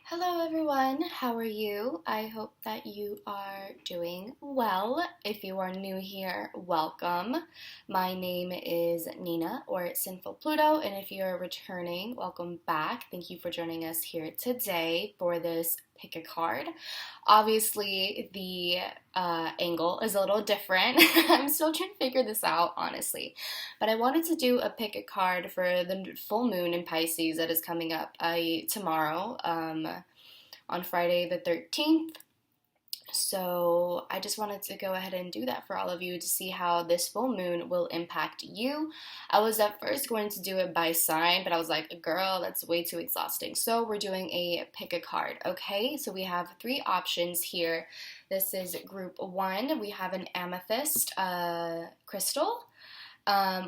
Hello everyone, how are you? I hope that you are doing well. If you are new here, welcome. My name is Nina or Sinfulpluto, and if you're returning, welcome back. Thank you for joining us here today for this pick a card. Obviously, the angle is a little different. I'm still trying to figure this out, honestly. But I wanted to do a pick a card for the full moon in Pisces that is coming up tomorrow on Friday the 13th. So I just wanted to go ahead and do that for all of you to see how this full moon will impact you. I was at first going to do it by sign, but I was like, girl, that's way too exhausting. So we're doing a pick a card, okay? So we have three options here. This is group one. We have an amethyst crystal.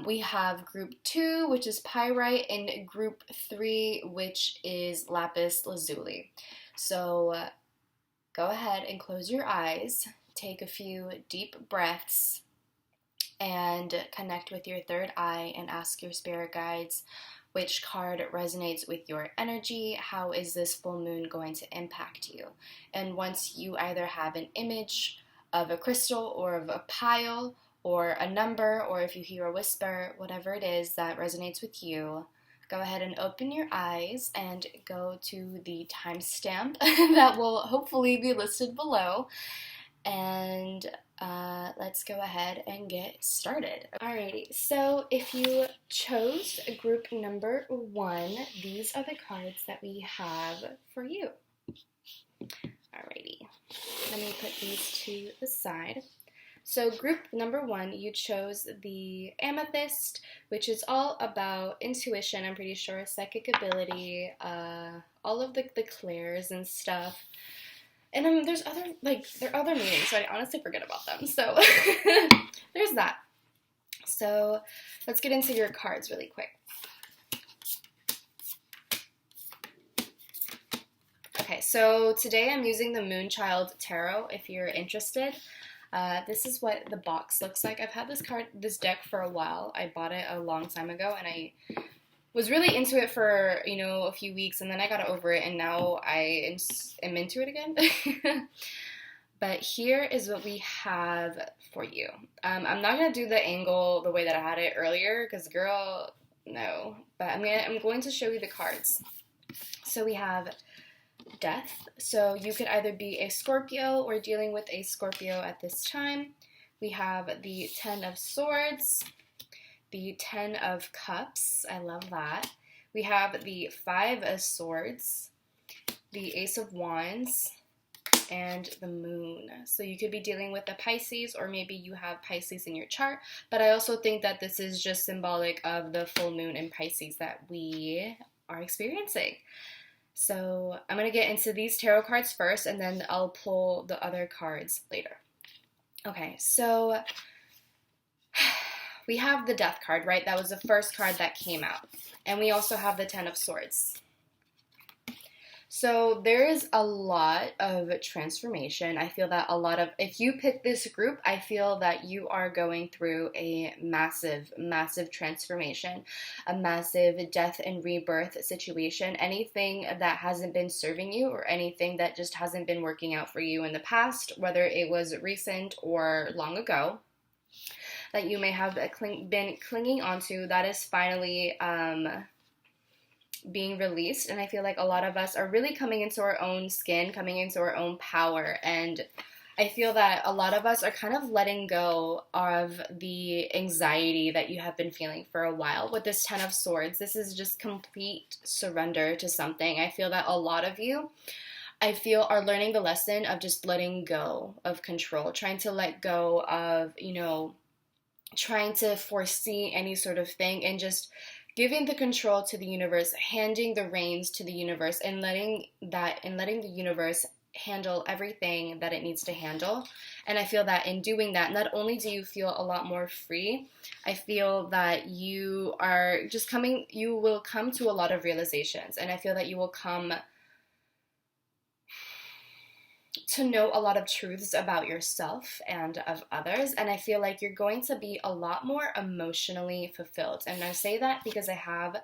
We have group 2, which is pyrite, and group 3, which is lapis lazuli. So go ahead and close your eyes, take a few deep breaths, and connect with your third eye and ask your spirit guides which card resonates with your energy. How is this full moon going to impact you? And once you either have an image of a crystal or of a pile or a number, or if you hear a whisper, whatever it is that resonates with you, go ahead and open your eyes and go to the timestamp that will hopefully be listed below. And let's go ahead and get started. Alrighty, so if you chose group number 1, these are the cards that we have for you. Alrighty, let me put these to the side. So group number 1, you chose the amethyst, which is all about intuition, I'm pretty sure, psychic ability, all of the clairs and stuff. And there are other meanings, so I honestly forget about them. So there's that. So let's get into your cards really quick. Okay, so today I'm using the Moonchild Tarot if you're interested. This is what the box looks like. I've had this deck for a while. I bought it a long time ago, and I was really into it for, a few weeks, and then I got over it, and now I am into it again. But here is what we have for you. I'm not going to do the angle the way that I had it earlier, because girl, no. But I'm going to show you the cards. So we have Death. So you could either be a Scorpio or dealing with a Scorpio at this time. We have the 10 of Swords, the 10 of Cups. I love that. We have the 5 of Swords, the Ace of Wands, and the Moon. So you could be dealing with a Pisces, or maybe you have Pisces in your chart. But I also think that this is just symbolic of the full moon in Pisces that we are experiencing. So I'm going to get into these tarot cards first, and then I'll pull the other cards later. Okay, so we have the Death card, right? That was the first card that came out. And we also have the 10 of Swords. So there is a lot of transformation. I feel that if you pick this group, I feel that you are going through a massive, massive transformation, a massive death and rebirth situation. Anything that hasn't been serving you, or anything that just hasn't been working out for you in the past, whether it was recent or long ago, that you may have been clinging onto, that is finally being released. And I feel like a lot of us are really coming into our own skin, coming into our own power, and I feel that a lot of us are kind of letting go of the anxiety that you have been feeling for a while. With this 10 of Swords, this is just complete surrender to something. I feel that a lot of you, are learning the lesson of just letting go of control, trying to let go of, trying to foresee any sort of thing, and just giving the control to the universe, handing the reins to the universe, and letting the universe handle everything that it needs to handle. And I feel that in doing that, not only do you feel a lot more free, I feel that you will come to a lot of realizations, and I feel that you will come to know a lot of truths about yourself and of others, and I feel like you're going to be a lot more emotionally fulfilled. And I say that because I have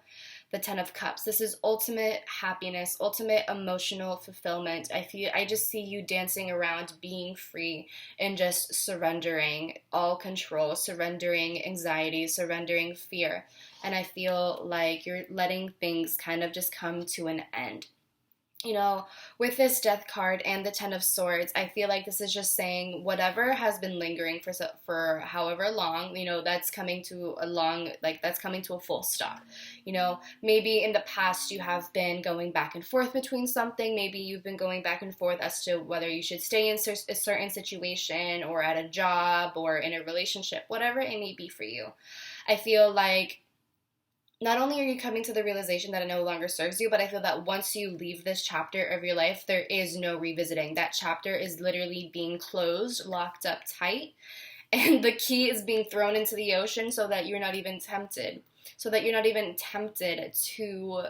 the 10 of Cups. This is ultimate happiness, ultimate emotional fulfillment. I just see you dancing around, being free, and just surrendering all control, surrendering anxiety, surrendering fear. And I feel like you're letting things kind of just come to an end. You know, with this Death card and the Ten of Swords, I feel like this is just saying whatever has been lingering for however long, that's coming to that's coming to a full stop. Maybe in the past you have been going back and forth between something. Maybe you've been going back and forth as to whether you should stay in a certain situation or at a job or in a relationship, whatever it may be for you. I feel like not only are you coming to the realization that it no longer serves you, but I feel that once you leave this chapter of your life, there is no revisiting. That chapter is literally being closed, locked up tight, and the key is being thrown into the ocean so that you're not even tempted. So that you're not even tempted to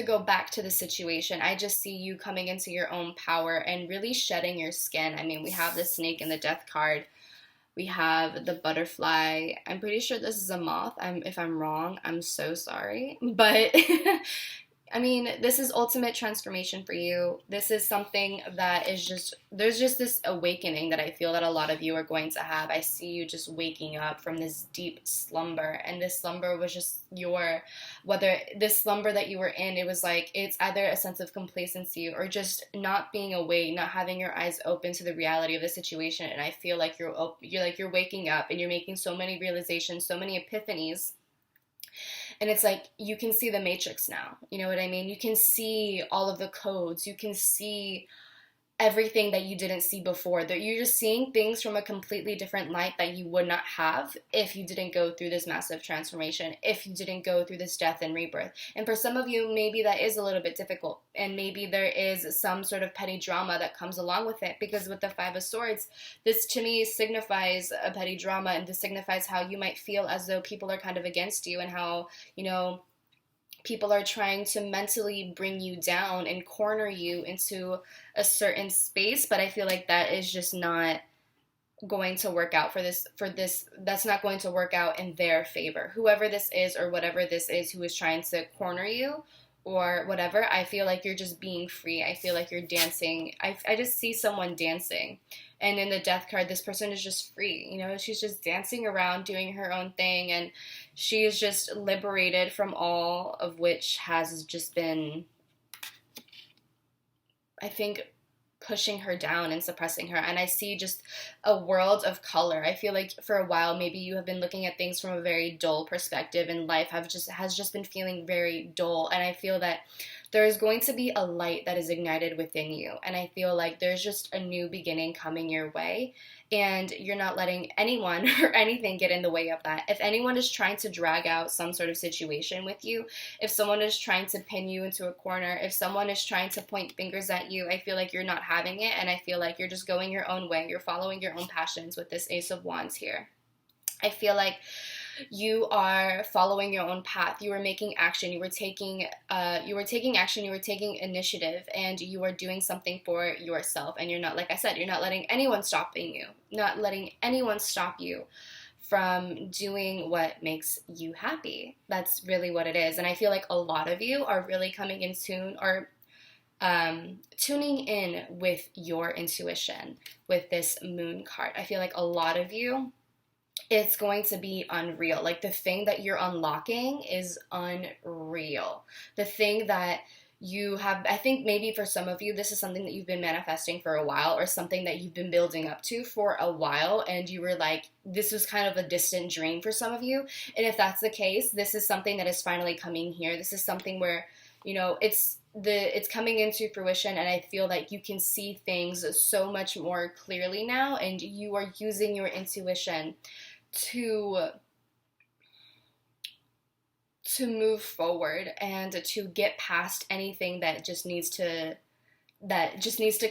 go back to the situation. I just see you coming into your own power and really shedding your skin. I mean, we have the snake and the Death card. We have the butterfly. I'm pretty sure this is a moth. If I'm wrong, I'm so sorry. But I mean, this is ultimate transformation for you. This is something that is there's just this awakening that I feel that a lot of you are going to have. I see you just waking up from this deep slumber, and this slumber was just whether this slumber that you were in, it was like, it's either a sense of complacency or just not being awake, not having your eyes open to the reality of the situation. And I feel like you're waking up and you're making so many realizations, so many epiphanies. And it's like you can see the matrix now. You know what I mean? You can see all of the codes. You can see everything that you didn't see before. That you're just seeing things from a completely different light that you would not have if you didn't go through this massive transformation, if you didn't go through this death and rebirth. And for some of you, maybe that is a little bit difficult, and maybe there is some sort of petty drama that comes along with it, because with the Five of Swords, this to me signifies a petty drama, and this signifies how you might feel as though people are kind of against you, and how, people are trying to mentally bring you down and corner you into a certain space. But I feel like that is just not going to work out that's not going to work out in their favor. Whoever this is or whatever this is who is trying to corner you or whatever, I feel like you're just being free. I feel like you're dancing. I just see someone dancing. And in the Death card, this person is just free. She's just dancing around, doing her own thing, and she is just liberated from all of which has just been, I think, pushing her down and suppressing her. And I see just a world of color. I feel like for a while, maybe you have been looking at things from a very dull perspective, and life has just been feeling very dull. And I feel that there is going to be a light that is ignited within you. And I feel like there's just a new beginning coming your way, and you're not letting anyone or anything get in the way of that. If anyone is trying to drag out some sort of situation with you, if someone is trying to pin you into a corner, if someone is trying to point fingers at you, I feel like you're not having it, and I feel like you're just going your own way. You're following your own passions with this Ace of Wands here. I feel like you are following your own path. You are making action. You were taking action. You were taking initiative, and you are doing something for yourself. And you're not, like I said, you're not letting anyone stop you from doing what makes you happy. That's really what it is. And I feel like a lot of you are really coming in tune, or tuning in with your intuition with this Moon card. I feel like a lot of you, it's going to be unreal. Like, the thing that you're unlocking is unreal. The thing that you have, I think maybe for some of you, this is something that you've been manifesting for a while, or something that you've been building up to for a while, and you were like, this was kind of a distant dream for some of you. And if that's the case, this is something that is finally coming here. This is something where, it's coming into fruition, and I feel like you can see things so much more clearly now, and you are using your intuition to move forward and to get past anything that just needs to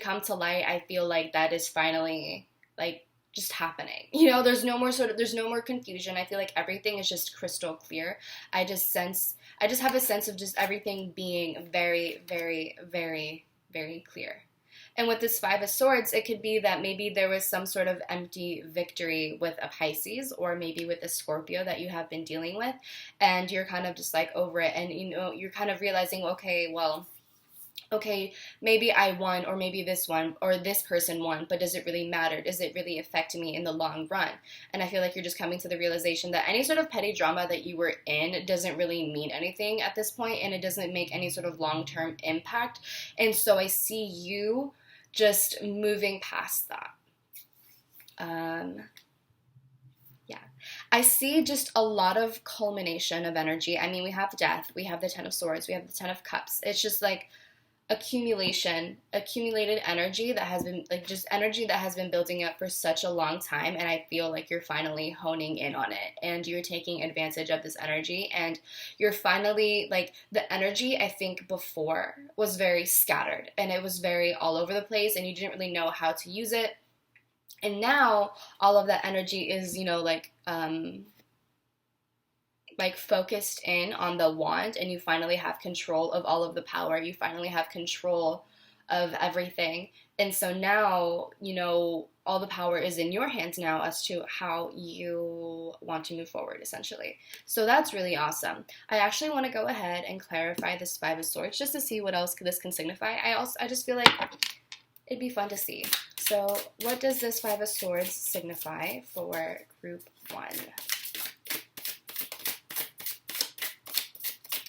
come to light. I feel like that is finally, like, just happening. There's no more confusion. I feel like everything is just crystal clear. I just have a sense of just everything being very, very, very, very clear. And with this Five of Swords, it could be that maybe there was some sort of empty victory with a Pisces or maybe with a Scorpio that you have been dealing with, and you're kind of just like over it, and you're kind of realizing, okay, well, okay, maybe I won, or maybe this one or this person won, but does it really matter? Does it really affect me in the long run? And I feel like you're just coming to the realization that any sort of petty drama that you were in doesn't really mean anything at this point, and it doesn't make any sort of long-term impact. And so I see you just moving past that. Yeah. I see just a lot of culmination of energy. I mean, we have death, we have the Ten of Swords, we have the Ten of Cups. It's just like accumulated energy that has been like just energy that has been building up for such a long time, and I feel like you're finally honing in on it and you're taking advantage of this energy, and you're finally like, the energy I think before was very scattered and it was very all over the place and you didn't really know how to use it, and now all of that energy is like focused in on the wand, and you finally have control of all of the power. You finally have control of everything. And so now, all the power is in your hands now as to how you want to move forward, essentially. So that's really awesome. I actually want to go ahead and clarify this Five of Swords just to see what else this can signify. I just feel like it'd be fun to see. So what does this Five of Swords signify for group 1?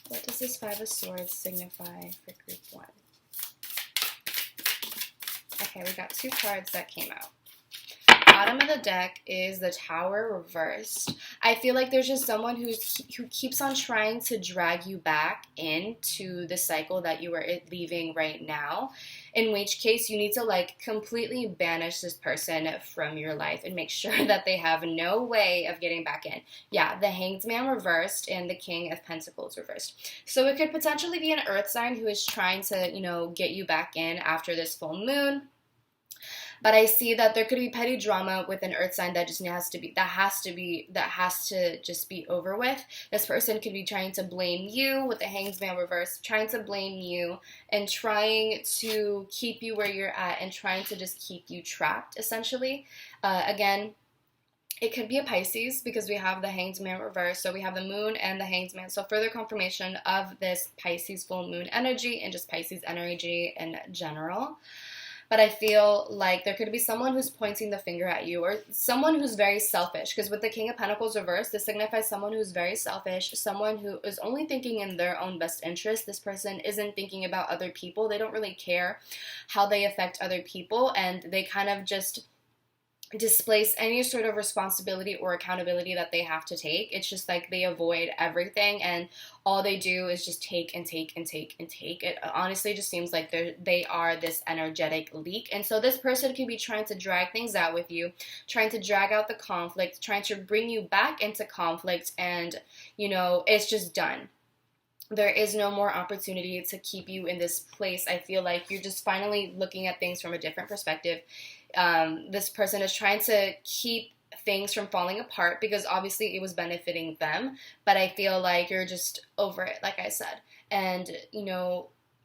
What does this Five of Swords signify for group 1? Okay, we got 2 cards that came out. Bottom of the deck is the Tower reversed. I feel like there's just someone who keeps on trying to drag you back into the cycle that you are leaving right now, in which case you need to like completely banish this person from your life and make sure that they have no way of getting back in. Yeah, the Hanged Man reversed and the King of Pentacles reversed. So it could potentially be an earth sign who is trying to, get you back in after this full moon. But I see that there could be petty drama with an earth sign that just has to just be over with. This person could be trying to blame you with the Hanged Man reverse, trying to blame you and trying to keep you where you're at and trying to just keep you trapped, essentially. Again, it could be a Pisces because we have the Hanged Man reverse. So we have the moon and the Hanged Man. So further confirmation of this Pisces full moon energy and just Pisces energy in general. But I feel like there could be someone who's pointing the finger at you, or someone who's very selfish. Because with the King of Pentacles reversed, this signifies someone who's very selfish, someone who is only thinking in their own best interest. This person isn't thinking about other people. They don't really care how they affect other people, and they kind of just displace any sort of responsibility or accountability that they have to take. It's just like they avoid everything, and all they do is just take and take and take and take. It honestly just seems like they are this energetic leak. And so this person can be trying to drag things out with you, trying to drag out the conflict, trying to bring you back into conflict, and it's just done. There is no more opportunity to keep you in this place. I feel like you're just finally looking at things from a different perspective. This person is trying to keep things from falling apart because obviously it was benefiting them, but I feel like you're just over it, like I said. And,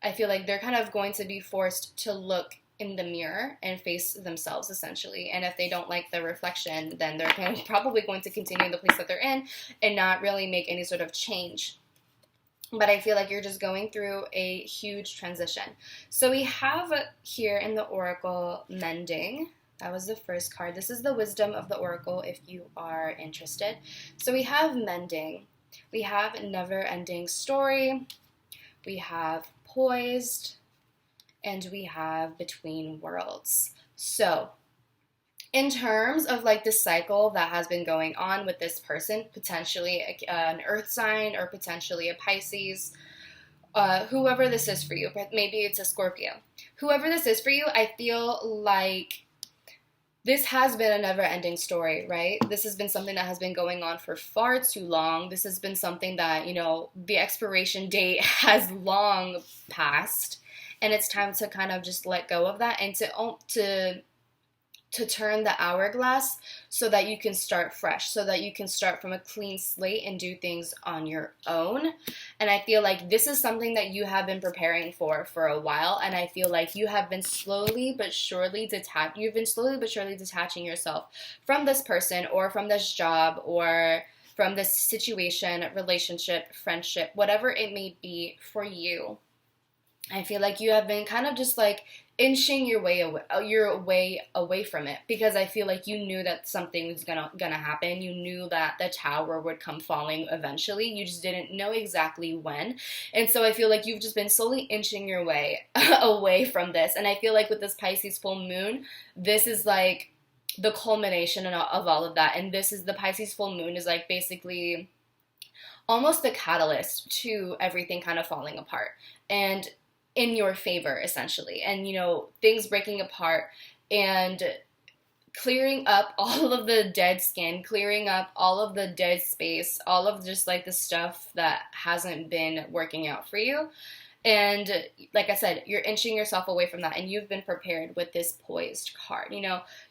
I feel like they're kind of going to be forced to look in the mirror and face themselves, essentially. And if they don't like the reflection, then they're probably going to continue in the place that they're in and not really make any sort of change. But I feel like you're just going through a huge transition. So we have here in the Oracle Mending. That was the first card. This is the Wisdom of the Oracle if you are interested. So we have Mending. We have Never-Ending Story. We have Poised. And we have Between Worlds. So in terms of like the cycle that has been going on with this person, potentially an earth sign or potentially a Pisces, whoever this is for you, but maybe it's a Scorpio. Whoever this is for you, I feel like this has been a never-ending story, right? This has been something that has been going on for far too long. This has been something that, the expiration date has long passed, and it's time to kind of just let go of that and to to turn the hourglass so that you can start fresh, so that you can start from a clean slate and do things on your own. And I feel like this is something that you have been preparing for a while, and I feel like you have been slowly but surely detaching yourself from this person or from this job or from this situation, relationship, friendship, whatever it may be for you. I feel like you have been kind of just like inching your way away from it, because I feel like you knew that something was gonna happen. You knew that the tower would come falling eventually. You just didn't know exactly when. And so I feel like you've just been slowly inching your way away from this. And I feel like with this Pisces full moon, this is like the culmination of all of that. And this is the Pisces full moon is like basically almost the catalyst to everything kind of falling apart and in your favor, essentially. And, things breaking apart and clearing up all of the dead skin, clearing up all of the dead space, all of just like the stuff that hasn't been working out for you. And like I said, you're inching yourself away from that, and you've been prepared with this poised card.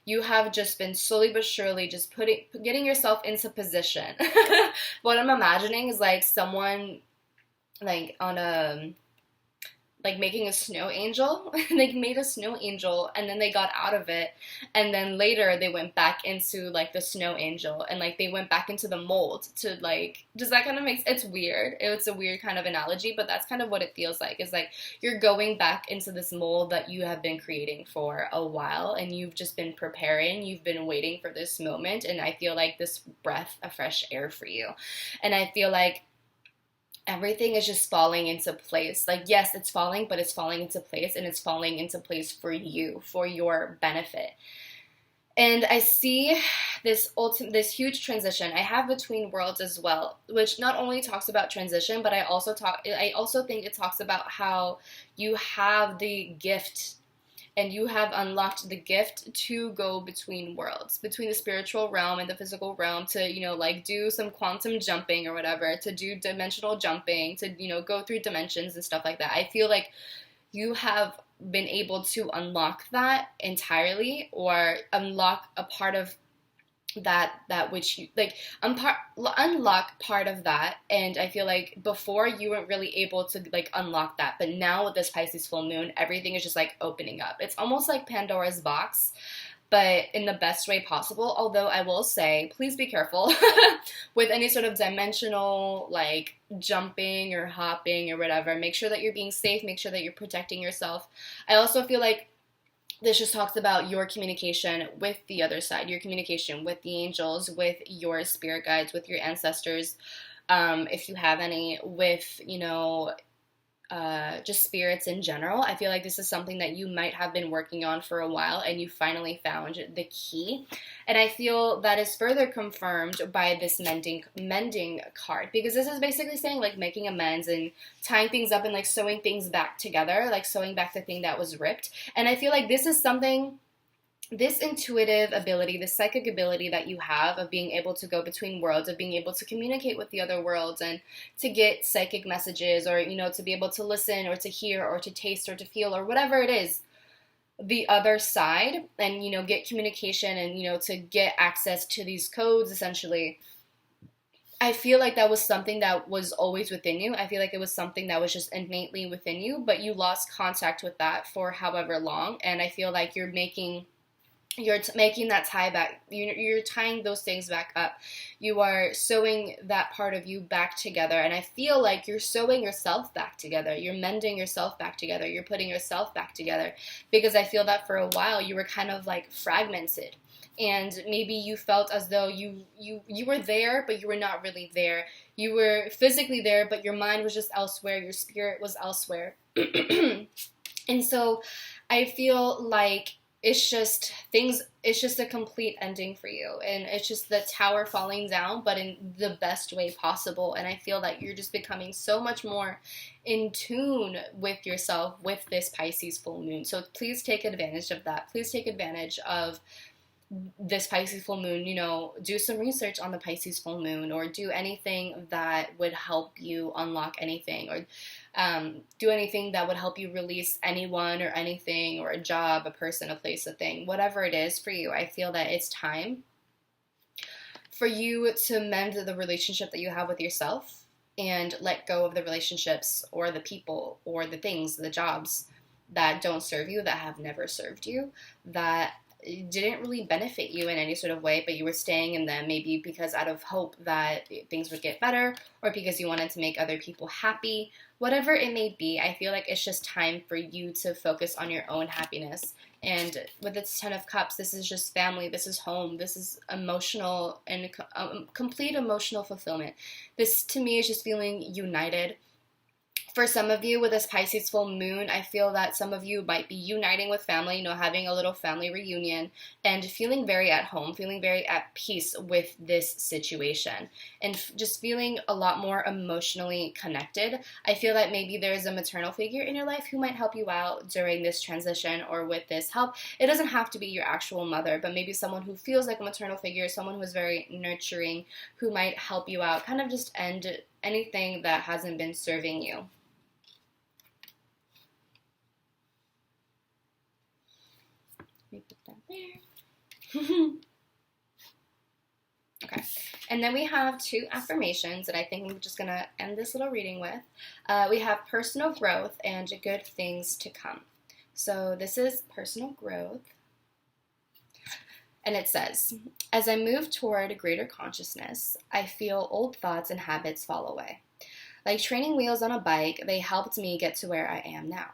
You have just been slowly but surely just getting yourself into position. What I'm imagining is like someone like on a making a snow angel. They made a snow angel and then they got out of it, and then later they went back into like the snow angel, and like they went back into the mold to like, does that kind of make it's weird. It's a weird kind of analogy, but that's kind of what it feels like. It's like you're going back into this mold that you have been creating for a while, and you've just been preparing, you've been waiting for this moment, and I feel like this breath of fresh air for you. And I feel like everything is just falling into place. Like, yes, it's falling, but it's falling into place, and it's falling into place for you, for your benefit. And I see this huge transition I have between worlds as well, which not only talks about transition, but I also think it talks about how you have the gift and you have unlocked the gift to go between worlds, between the spiritual realm and the physical realm, to, like do some quantum jumping or whatever, to do dimensional jumping, to, go through dimensions and stuff like that. I feel like you have been able to unlock that entirely, or unlock a part of that which you like, unlock part of that. And I feel like before you weren't really able to like unlock that, but now with this Pisces full moon, everything is just like opening up. It's almost like Pandora's box, but in the best way possible. Although I will say, please be careful with any sort of dimensional like jumping or hopping or whatever. Make sure that you're being safe, make sure that you're protecting yourself. I also feel like this just talks about your communication with the other side, your communication with the angels, with your spirit guides, with your ancestors, if you have any, with, just spirits in general. I feel like this is something that you might have been working on for a while, and you finally found the key. And I feel that is further confirmed by this mending card, because this is basically saying like making amends and tying things up and like sewing things back together, like sewing back the thing that was ripped. And I feel like this is something, this intuitive ability, this psychic ability that you have of being able to go between worlds, of being able to communicate with the other worlds and to get psychic messages, or, to be able to listen or to hear or to taste or to feel or whatever it is, the other side, and, get communication and, to get access to these codes, essentially. I feel like that was something that was always within you. I feel like it was something that was just innately within you, but you lost contact with that for however long. And I feel like you're making that tie back. You're tying those things back up. You are sewing that part of you back together. And I feel like you're sewing yourself back together. You're mending yourself back together. You're putting yourself back together. Because I feel that for a while you were kind of like fragmented. And maybe you felt as though you were there, but you were not really there. You were physically there, but your mind was just elsewhere. Your spirit was elsewhere. And so I feel like it's just a complete ending for you, and it's just the tower falling down, but in the best way possible. And I feel that you're just becoming so much more in tune with yourself with this Pisces full moon. So please take advantage of that. Please take advantage of this Pisces full moon. Do some research on the Pisces full moon, or do anything that would help you unlock anything, or do anything that would help you release anyone or anything, or a job, a person, a place, a thing, whatever it is for you. I feel that it's time for you to mend the relationship that you have with yourself and let go of the relationships or the people or the things, the jobs that don't serve you, that have never served you, that didn't really benefit you in any sort of way, but you were staying in them maybe because out of hope that things would get better, or because you wanted to make other people happy. Whatever it may be, I feel like it's just time for you to focus on your own happiness. And with its 10 of Cups, this is just family, this is home, this is emotional and complete emotional fulfillment. This, to me, is just feeling united. For some of you with this Pisces full moon, I feel that some of you might be uniting with family, you know, having a little family reunion and feeling very at home, feeling very at peace with this situation, and just feeling a lot more emotionally connected. I feel that maybe there's a maternal figure in your life who might help you out during this transition or with this help. It doesn't have to be your actual mother, but maybe someone who feels like a maternal figure, someone who is very nurturing, who might help you out, kind of just end anything that hasn't been serving you. Let me put that there. Okay, and then we have 2 affirmations that I think I'm just going to end this little reading with. We have personal growth and good things to come. So this is personal growth. And it says, as I move toward greater consciousness, I feel old thoughts and habits fall away. Like training wheels on a bike, they helped me get to where I am now.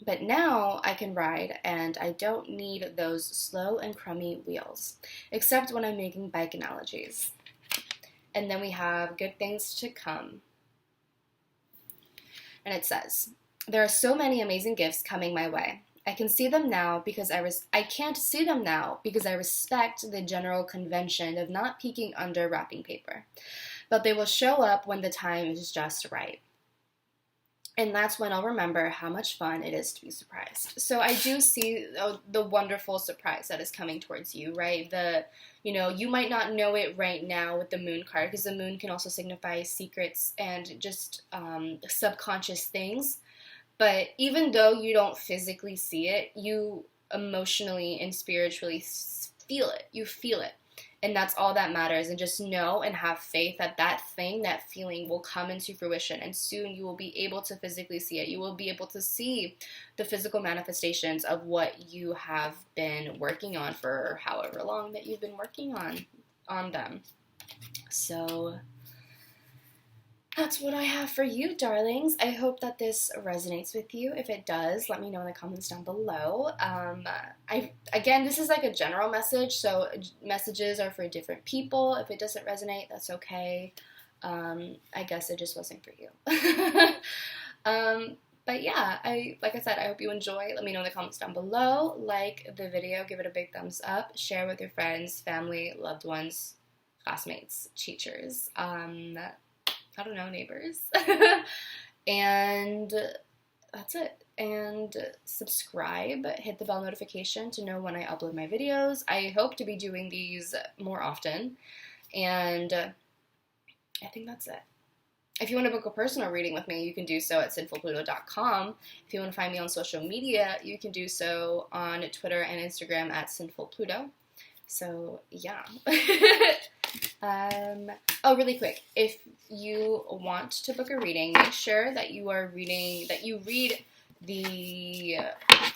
But now I can ride, and I don't need those slow and crummy wheels, except when I'm making bike analogies. And then we have good things to come. And it says, there are so many amazing gifts coming my way. I can see them now because I can't see them now because I respect the general convention of not peeking under wrapping paper. But they will show up when the time is just right. And that's when I'll remember how much fun it is to be surprised. So I do see the wonderful surprise that is coming towards you, right? You might not know it right now with the moon card, because the moon can also signify secrets and just subconscious things. But even though you don't physically see it, you emotionally and spiritually feel it. You feel it. And that's all that matters. And just know and have faith that that feeling will come into fruition. And soon you will be able to physically see it. You will be able to see the physical manifestations of what you have been working on for however long that you've been working on them. So that's what I have for you, darlings. I hope that this resonates with you. If it does, let me know in the comments down below. Again, this is like a general message, so messages are for different people. If it doesn't resonate, that's okay. I guess it just wasn't for you. But yeah, like I said, I hope you enjoy. Let me know in the comments down below. Like the video, give it a big thumbs up. Share with your friends, family, loved ones, classmates, teachers. I don't know, neighbors. And that's it. And subscribe, hit the bell notification to know when I upload my videos. I hope to be doing these more often. And I think that's it. If you want to book a personal reading with me, you can do so at sinfulpluto.com. If you want to find me on social media, you can do so on Twitter and Instagram at Sinfulpluto. So, yeah. Really quick, if you want to book a reading, make sure that you read the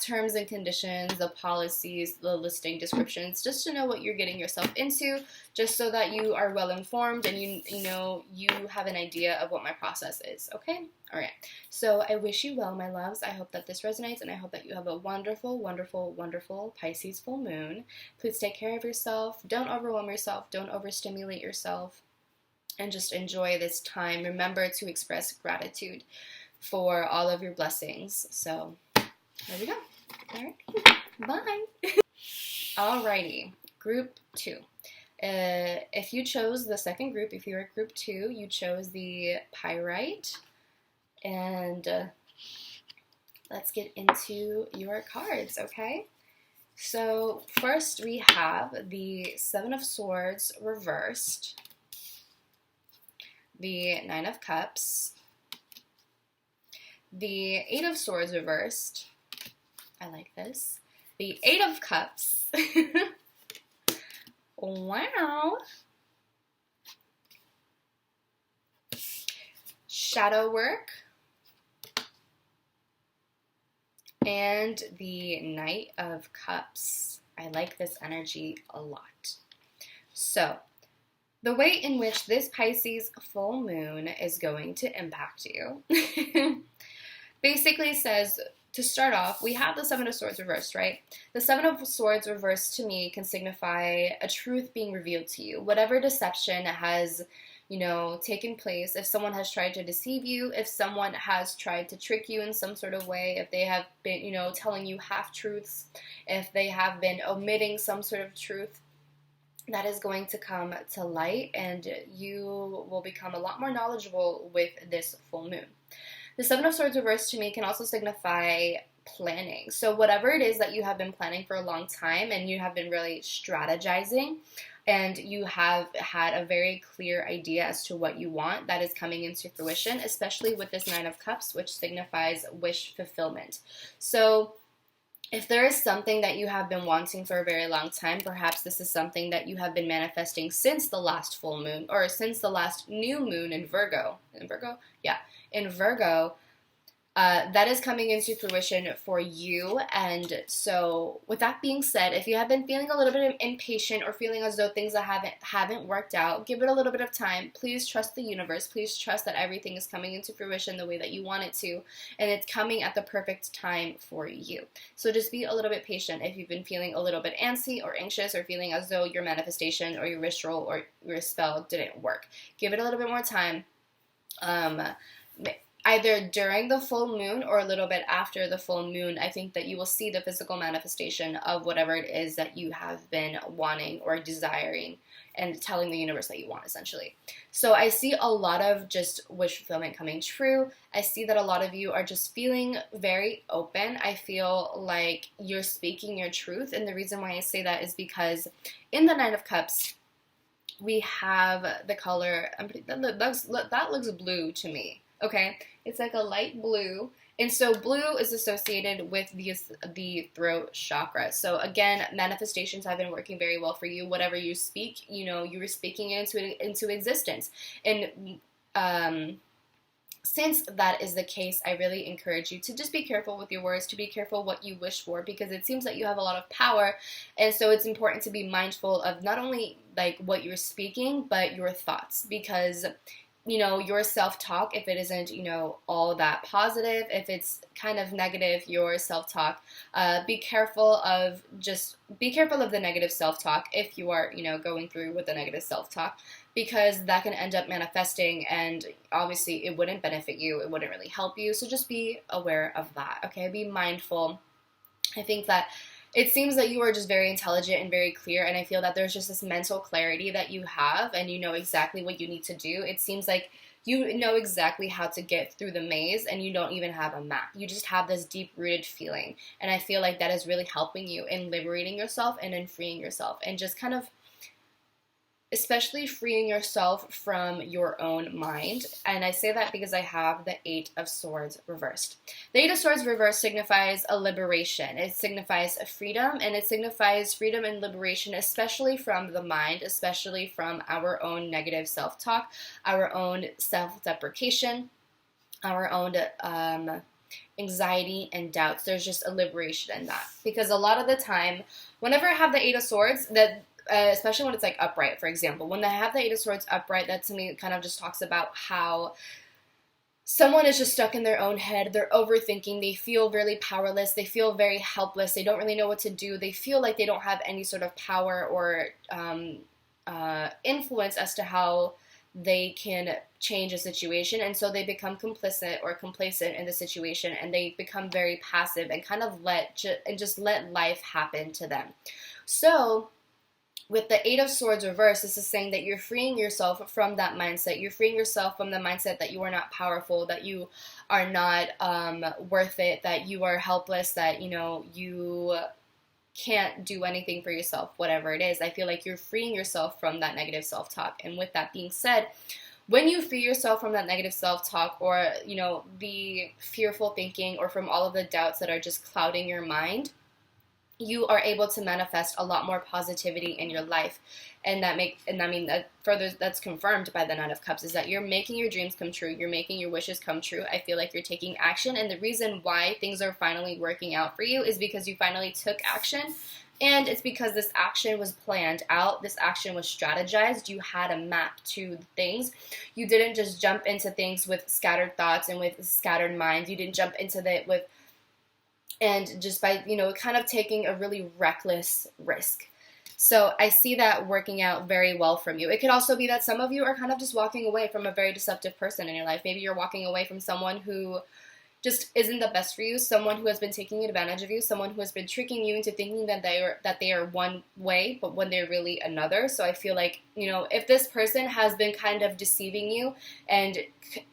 terms and conditions, the policies, the listing descriptions, just to know what you're getting yourself into, just so that you are well informed and you have an idea of what my process is, okay? All right. So I wish you well, my loves. I hope that this resonates, and I hope that you have a wonderful, wonderful, wonderful Pisces full moon. Please take care of yourself. Don't overwhelm yourself. Don't overstimulate yourself. And just enjoy this time. Remember to express gratitude for all of your blessings. So there we go. All right. Bye. Alrighty. Group 2. If you chose the second group, if you were group 2, you chose the Pyrite. And let's get into your cards, okay? So first we have the 7 of Swords reversed, the 9 of Cups, the Eight of Swords reversed. I like this. The Eight of Cups. Wow. Shadow work. And the Knight of Cups. I like this energy a lot. So, the way in which this Pisces full moon is going to impact you basically says, to start off, we have the Seven of Swords reversed, right? The Seven of Swords reversed to me can signify a truth being revealed to you. Whatever deception has, taken place, if someone has tried to deceive you, if someone has tried to trick you in some sort of way, if they have been, telling you half-truths, if they have been omitting some sort of truth, that is going to come to light, and you will become a lot more knowledgeable with this full moon. The Seven of Swords reversed to me can also signify planning. So whatever it is that you have been planning for a long time and you have been really strategizing and you have had a very clear idea as to what you want, that is coming into fruition, especially with this Nine of Cups, which signifies wish fulfillment. So if there is something that you have been wanting for a very long time, perhaps this is something that you have been manifesting since the last full moon or since the last new moon in Virgo. In Virgo, that is coming into fruition for you. And so with that being said, if you have been feeling a little bit impatient or feeling as though things that haven't worked out, give it a little bit of time. Please trust the universe. Please trust that everything is coming into fruition the way that you want it to, and it's coming at the perfect time for you. So just be a little bit patient if you've been feeling a little bit antsy or anxious or feeling as though your manifestation or your wish roll or your spell didn't work. Give it a little bit more time. Either during the full moon or a little bit after the full moon, I think that you will see the physical manifestation of whatever it is that you have been wanting or desiring and telling the universe that you want, essentially. So I see a lot of just wish fulfillment coming true. I see that a lot of you are just feeling very open. I feel like you're speaking your truth, and the reason why I say that is because in the Nine of Cups, we have the color, that looks blue to me. Okay, it's like a light blue, and so blue is associated with the throat chakra. So again, manifestations have been working very well for you. Whatever you speak, you were speaking it into existence. And since that is the case, I really encourage you to just be careful with your words, to be careful what you wish for, because it seems that you have a lot of power, and so it's important to be mindful of not only like what you're speaking, but your thoughts, because your self-talk, if it isn't, all that positive, if it's kind of negative, your self-talk, be careful of the negative self-talk if you are, going through with the negative self-talk, because that can end up manifesting, and obviously it wouldn't benefit you, it wouldn't really help you, so just be aware of that, okay? Be mindful. I think that it seems that you are just very intelligent and very clear, and I feel that there's just this mental clarity that you have, and you know exactly what you need to do. It seems like you know exactly how to get through the maze, and you don't even have a map. You just have this deep-rooted feeling, and I feel like that is really helping you in liberating yourself and in freeing yourself, and just kind of especially freeing yourself from your own mind. And I say that because I have the Eight of Swords reversed. The Eight of Swords reversed signifies a liberation. It signifies a freedom, and it signifies freedom and liberation, especially from the mind, especially from our own negative self-talk, our own self-deprecation, our own anxiety and doubts. There's just a liberation in that. Because a lot of the time, whenever I have the Eight of Swords, especially when it's like upright, for example, when I have the Eight of Swords upright, that to me kind of just talks about how someone is just stuck in their own head. They're overthinking. They feel really powerless. They feel very helpless. They don't really know what to do. They feel like they don't have any sort of power or influence as to how they can change a situation, and so they become complicit or complacent in the situation, and they become very passive and kind of let life happen to them. So with the Eight of Swords reversed, this is saying that you're freeing yourself from that mindset. You're freeing yourself from the mindset that you are not powerful, that you are not worth it, that you are helpless, that, you can't do anything for yourself, whatever it is. I feel like you're freeing yourself from that negative self-talk. And with that being said, when you free yourself from that negative self-talk, or, the fearful thinking, or from all of the doubts that are just clouding your mind, you are able to manifest a lot more positivity in your life. And that further, that's confirmed by the Nine of Cups, is that you're making your dreams come true. You're making your wishes come true. I feel like you're taking action. And the reason why things are finally working out for you is because you finally took action. And it's because this action was planned out. This action was strategized. You had a map to things. You didn't just jump into things with scattered thoughts and with scattered minds. You didn't jump into it and just by, kind of taking a really reckless risk. So I see that working out very well from you. It could also be that some of you are kind of just walking away from a very deceptive person in your life. Maybe you're walking away from someone who just isn't the best for you, someone who has been taking advantage of you, someone who has been tricking you into thinking that they are one way, but when they're really another. So I feel like, if this person has been kind of deceiving you and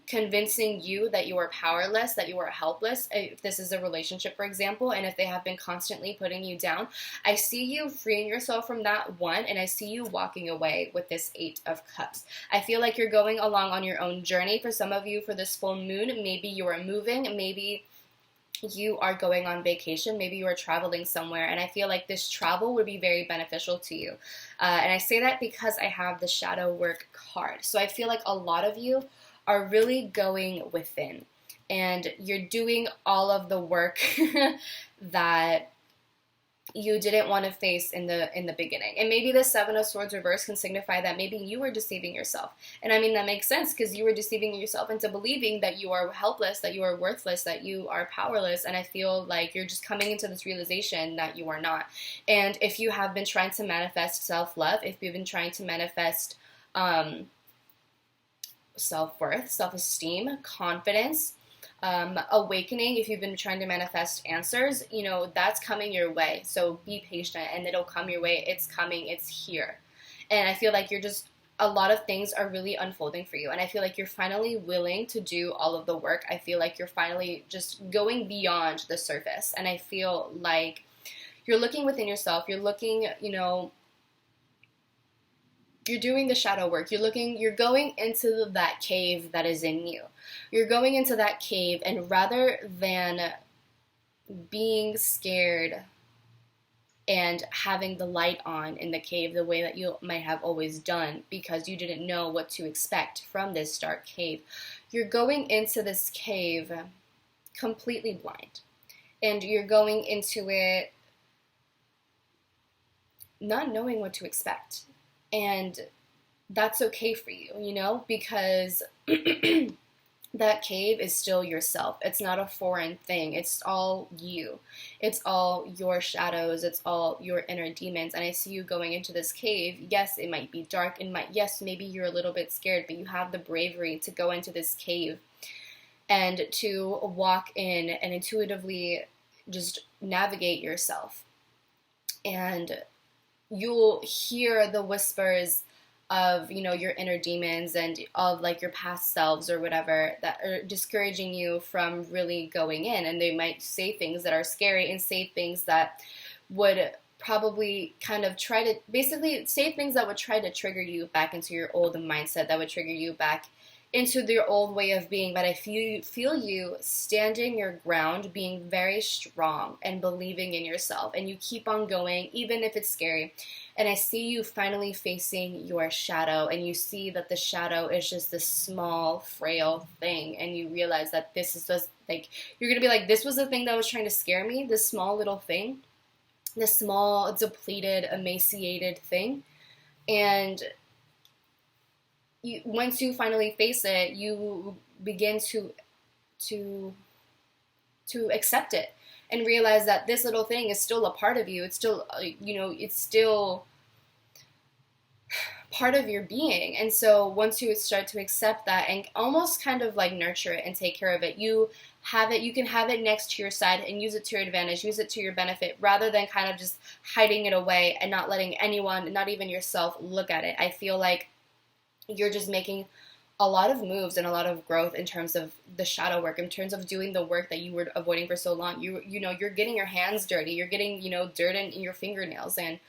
convincing you that you are powerless, that you are helpless, if this is a relationship, for example, and if they have been constantly putting you down, I see you freeing yourself from that one, and I see you walking away with this Eight of Cups. I feel like you're going along on your own journey. For some of you, for this full moon, maybe you are moving, maybe you are going on vacation, maybe you are traveling somewhere, and I feel like this travel would be very beneficial to you. And I say that because I have the shadow work card. So I feel like a lot of you are really going within, and you're doing all of the work that you didn't want to face in the beginning. And maybe the Seven of Swords reverse can signify that maybe you were deceiving yourself. And I mean, that makes sense, because you were deceiving yourself into believing that you are helpless, that you are worthless, that you are powerless. And I feel like you're just coming into this realization that you are not. And if you have been trying to manifest self-love, if you've been trying to manifest self-worth, self-esteem, confidence, awakening, if you've been trying to manifest answers, that's coming your way. So be patient, and it'll come your way. It's coming. It's here. And I feel like a lot of things are really unfolding for you. And I feel like you're finally willing to do all of the work. I feel like you're finally just going beyond the surface. And I feel like you're looking within yourself. You're looking, you're doing the shadow work. You're going into that cave that is in you. You're going into that cave, and rather than being scared and having the light on in the cave the way that you might have always done because you didn't know what to expect from this dark cave, you're going into this cave completely blind. And you're going into it not knowing what to expect. And that's okay for you, because that cave is still yourself. It's not a foreign thing. It's all you. It's all your shadows. It's all your inner demons. And I see you going into this cave. Yes, it might be dark. Yes, maybe you're a little bit scared, but you have the bravery to go into this cave and to walk in and intuitively just navigate yourself. And you'll hear the whispers of, your inner demons and of like your past selves or whatever that are discouraging you from really going in. And they might say things that are scary and say things that would probably kind of basically say things that would try to trigger you back into your old mindset, that would trigger you back into their old way of being. But I feel you standing your ground, being very strong and believing in yourself, and you keep on going even if it's scary. And I see you finally facing your shadow, and you see that the shadow is just this small, frail thing, and you realize that this is just like, you're gonna be like, this was the thing that was trying to scare me, this small little thing, this small, depleted, emaciated thing. And once you finally face it, you begin to accept it and realize that this little thing is still a part of you. It's still, it's still part of your being. And so once you start to accept that and almost kind of like nurture it and take care of it, you can have it next to your side and use it to your advantage, use it to your benefit, rather than kind of just hiding it away and not letting anyone, not even yourself, look at it. I feel like you're just making a lot of moves and a lot of growth in terms of the shadow work, in terms of doing the work that you were avoiding for so long. You're getting your hands dirty. You're getting, dirt in your fingernails, and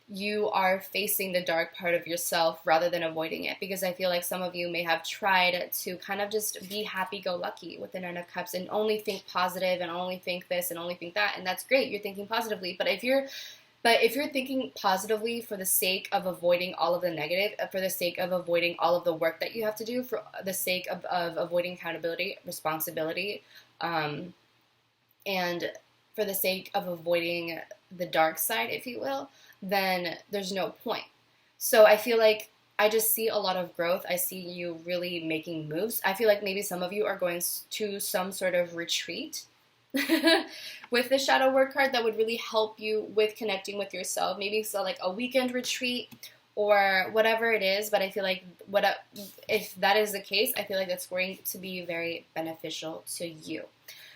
you are facing the dark part of yourself rather than avoiding it. Because I feel like some of you may have tried to kind of just be happy-go-lucky with the Nine of Cups and only think positive and only think this and only think that, and that's great, you're thinking positively. But if you're thinking positively for the sake of avoiding all of the negative, for the sake of avoiding all of the work that you have to do, for the sake of avoiding accountability, responsibility, and for the sake of avoiding the dark side, if you will, then there's no point. So I feel like I just see a lot of growth. I see you really making moves. I feel like maybe some of you are going to some sort of retreat with the shadow work card that would really help you with connecting with yourself. Maybe so like a weekend retreat or whatever it is. But I feel like if that is the case, I feel like that's going to be very beneficial to you.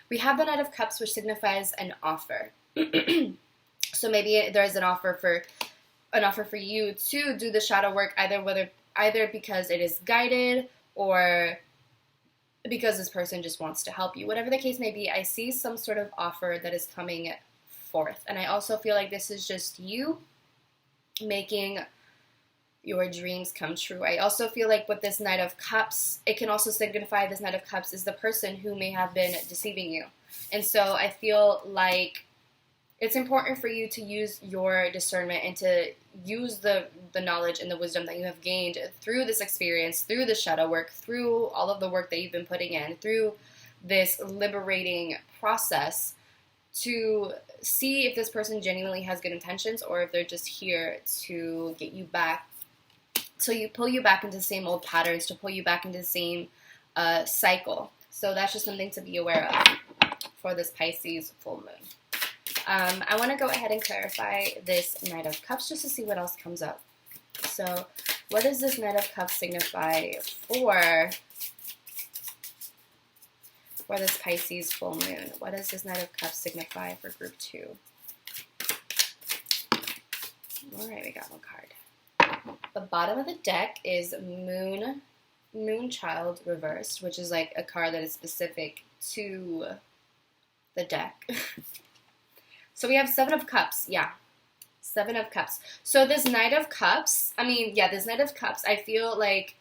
We have the Knight of Cups, which signifies an offer. So maybe there's an offer for you to do the shadow work, either because it is guided or because this person just wants to help you. Whatever the case may be, I see some sort of offer that is coming forth. And I also feel like this is just you making your dreams come true. I also feel like with this Knight of Cups, it can also signify this Knight of Cups is the person who may have been deceiving you. And so I feel like it's important for you to use your discernment and to use the knowledge and the wisdom that you have gained through this experience, through the shadow work, through all of the work that you've been putting in, through this liberating process, to see if this person genuinely has good intentions or if they're just here to get you back, to pull you back into the same old patterns, to pull you back into the same cycle. So that's just something to be aware of for this Pisces full moon. I want to go ahead and clarify this Knight of Cups just to see what else comes up. So what does this Knight of Cups signify for this Pisces full moon? What does this Knight of Cups signify for group 2? All right, we got one card. The bottom of the deck is Moonchild reversed, which is like a card that is specific to the deck. So we have 7 of Cups, yeah. 7 of Cups. So this Knight of Cups, this Knight of Cups, I feel like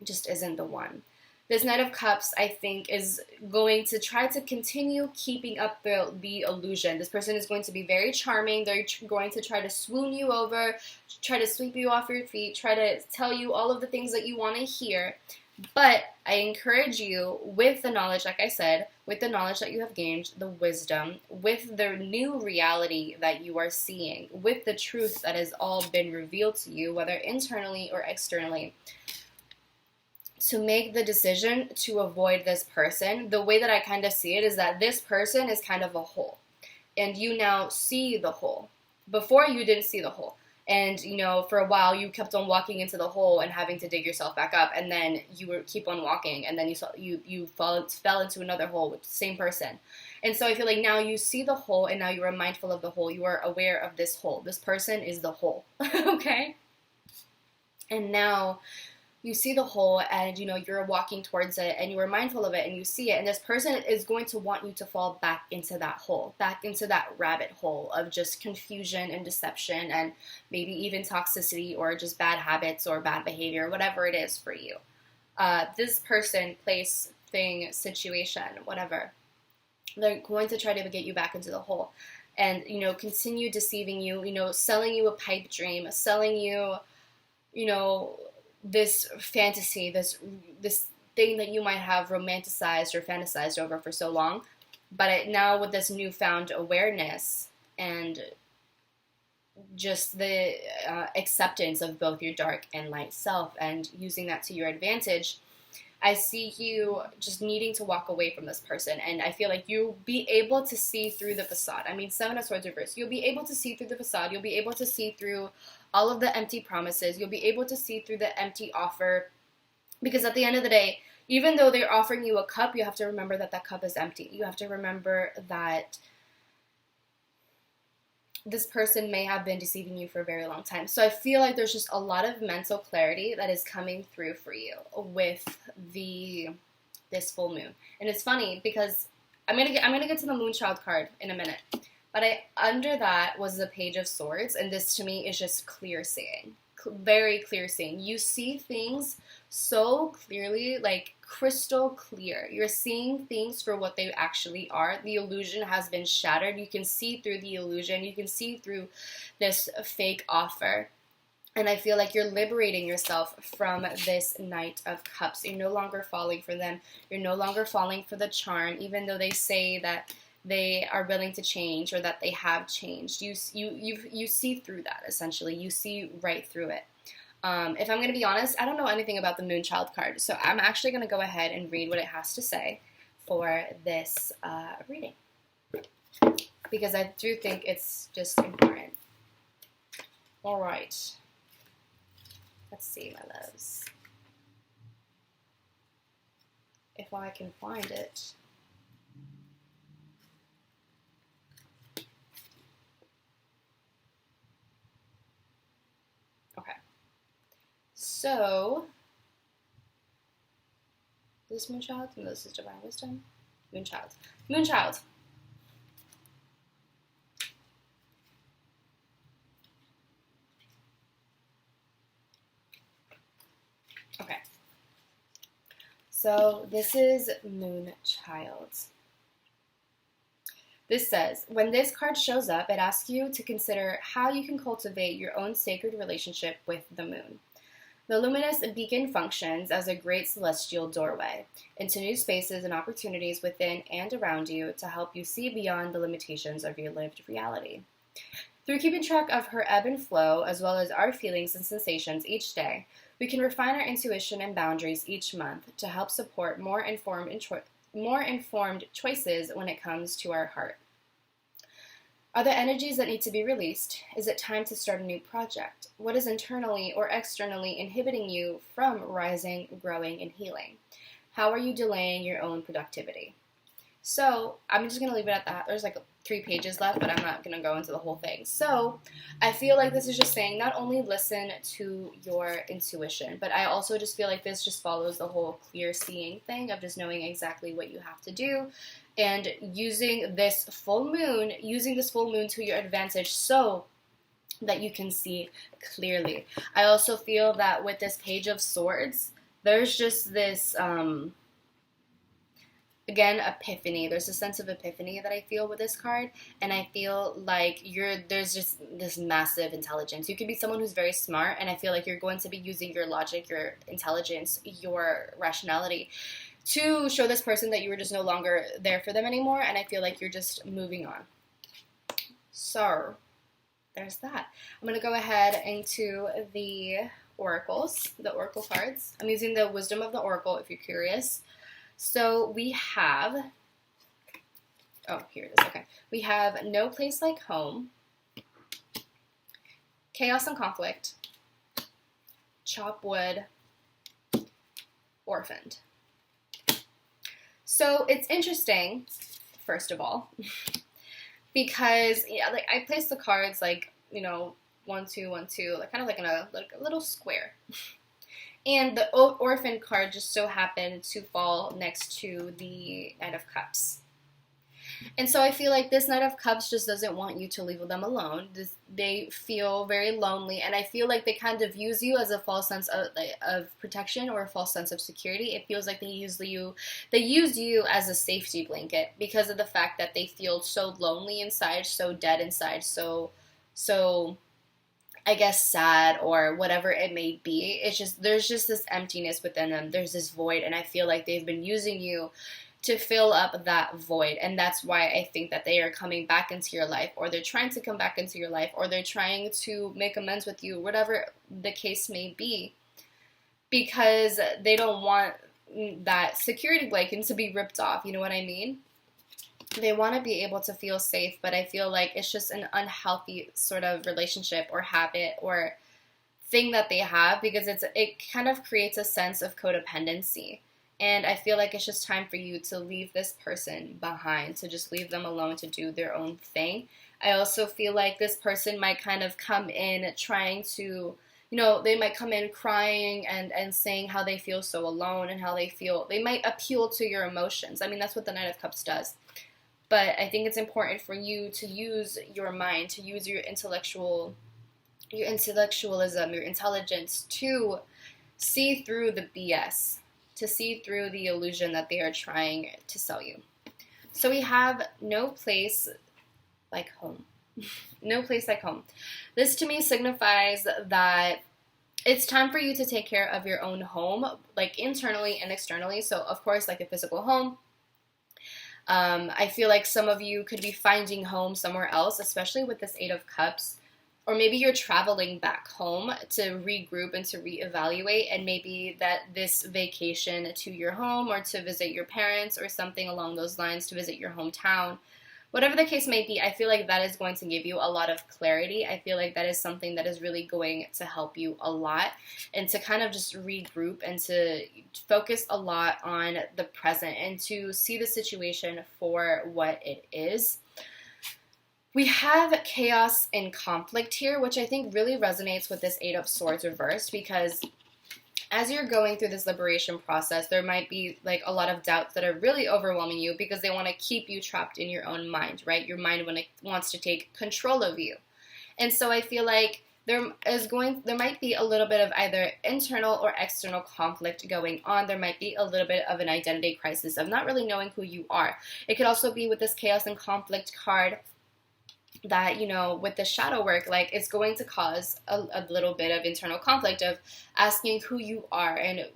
just isn't the one. This Knight of Cups, I think, is going to try to continue keeping up the illusion. This person is going to be very charming. They're going to try to swoon you over, try to sweep you off your feet, try to tell you all of the things that you want to hear. But I encourage you, with the knowledge, like I said, with the knowledge that you have gained, the wisdom, with the new reality that you are seeing, with the truth that has all been revealed to you, whether internally or externally, to make the decision to avoid this person. The way that I kind of see it is that this person is kind of a hole, and you now see the hole. Before, you didn't see the hole. And, for a while, you kept on walking into the hole and having to dig yourself back up. And then you keep on walking, and then you fell into another hole with the same person. And so I feel like now you see the hole, and now you are mindful of the hole. You are aware of this hole. This person is the hole, okay? And now you see the hole, and, you're walking towards it, and you are mindful of it, and you see it. And this person is going to want you to fall back into that hole, back into that rabbit hole of just confusion and deception and maybe even toxicity or just bad habits or bad behavior, whatever it is for you. This person, place, thing, situation, whatever, they're going to try to get you back into the hole and, continue deceiving you, selling you a pipe dream, selling you, this fantasy, this thing that you might have romanticized or fantasized over for so long. But now with this newfound awareness and just the acceptance of both your dark and light self and using that to your advantage, I see you just needing to walk away from this person. And I feel like you'll be able to see through the facade. 7 of Swords reversed. You'll be able to see through the facade. You'll be able to see through all of the empty promises. You'll be able to see through the empty offer. Because at the end of the day, even though they're offering you a cup, you have to remember that that cup is empty. You have to remember that this person may have been deceiving you for a very long time. So I feel like there's just a lot of mental clarity that is coming through for you with this full moon. And it's funny because I'm gonna get to the Moonchild card in a minute. But under that was the Page of Swords, and this to me is just clear seeing. Very clear seeing. You see things so clearly, like crystal clear. You're seeing things for what they actually are. The illusion has been shattered. You can see through the illusion. You can see through this fake offer. And I feel like you're liberating yourself from this Knight of Cups. You're no longer falling for them. You're no longer falling for the charm, even though they say that they are willing to change or that they have changed. You see through that, essentially. You see right through it. If I'm going to be honest, I don't know anything about the Moonchild card, so I'm actually going to go ahead and read what it has to say for this reading, because I do think it's just important. All right. Let's see, my loves. If I can find it. Okay. So, is this Moonchild? No, this is Divine Wisdom. Moonchild. Moonchild. Okay. So, this is Moonchild. This says, when this card shows up, it asks you to consider how you can cultivate your own sacred relationship with the moon. The luminous beacon functions as a great celestial doorway into new spaces and opportunities within and around you to help you see beyond the limitations of your lived reality. Through keeping track of her ebb and flow, as well as our feelings and sensations each day, we can refine our intuition and boundaries each month to help support more informed choices when it comes to our heart. Are there energies that need to be released? Is it time to start a new project? What is internally or externally inhibiting you from rising, growing, and healing? How are you delaying your own productivity? So I'm just going to leave it at that. There's like 3 pages left, but I'm not going to go into the whole thing. So I feel like this is just saying not only listen to your intuition, but I also just feel like this just follows the whole clear seeing thing of just knowing exactly what you have to do and using this full moon to your advantage so that you can see clearly. I also feel that with this Page of Swords, there's just this again, epiphany. There's a sense of epiphany that I feel with this card, and I feel like there's just this massive intelligence. You could be someone who's very smart, and I feel like you're going to be using your logic, your intelligence, your rationality to show this person that you were just no longer there for them anymore, and I feel like you're just moving on. So, there's that. I'm going to go ahead into the oracles, the oracle cards. I'm using the Wisdom of the Oracle if you're curious. So we have, here it is, okay. We have No Place Like Home, Chaos and Conflict, Chop Wood, Orphaned. So it's interesting, first of all, because, like I placed the cards 1, 2, 1, 2, kind of like in a little square. And the Orphan card just so happened to fall next to the Knight of Cups. And so I feel like this Knight of Cups just doesn't want you to leave them alone. They feel very lonely, and I feel like they kind of use you as a false sense of protection or a false sense of security. It feels like they used you as a safety blanket because of the fact that they feel so lonely inside, so dead inside, so I guess sad or whatever it may be. It's just, there's just this emptiness within them. There's this void, and I feel like they've been using you to fill up that void, and that's why I think that they are coming back into your life, or they're trying to come back into your life, or they're trying to make amends with you, whatever the case may be, because they don't want that security blanket to be ripped off, you know what I mean? They want to be able to feel safe, but I feel like it's just an unhealthy sort of relationship or habit or thing that they have, because it kind of creates a sense of codependency. And I feel like it's just time for you to leave this person behind, to just leave them alone to do their own thing. I also feel like this person might kind of come in trying to, they might come in crying and saying how they feel so alone and how they might appeal to your emotions. I mean, that's what the Knight of Cups does. But I think it's important for you to use your mind, to use your intellectualism, your intelligence to see through the BS, to see through the illusion that they are trying to sell you. So we have no place like home. No place like home. This to me signifies that it's time for you to take care of your own home, like internally and externally. So of course, like a physical home. I feel like some of you could be finding home somewhere else, especially with this Eight of Cups. Or maybe you're traveling back home to regroup and to reevaluate, and maybe that this vacation to your home or to visit your parents or something along those lines, to visit your hometown, whatever the case may be, I feel like that is going to give you a lot of clarity. I feel like that is something that is really going to help you a lot, and to kind of just regroup and to focus a lot on the present and to see the situation for what it is. We have chaos and conflict here, which I think really resonates with this Eight of Swords reversed, because as you're going through this liberation process, there might be like a lot of doubts that are really overwhelming you because they want to keep you trapped in your own mind, right? Your mind wants to take control of you. And so I feel like there might be a little bit of either internal or external conflict going on. There might be a little bit of an identity crisis of not really knowing who you are. It could also be with this chaos and conflict card that, you know, with the shadow work, like it's going to cause a little bit of internal conflict of asking who you are and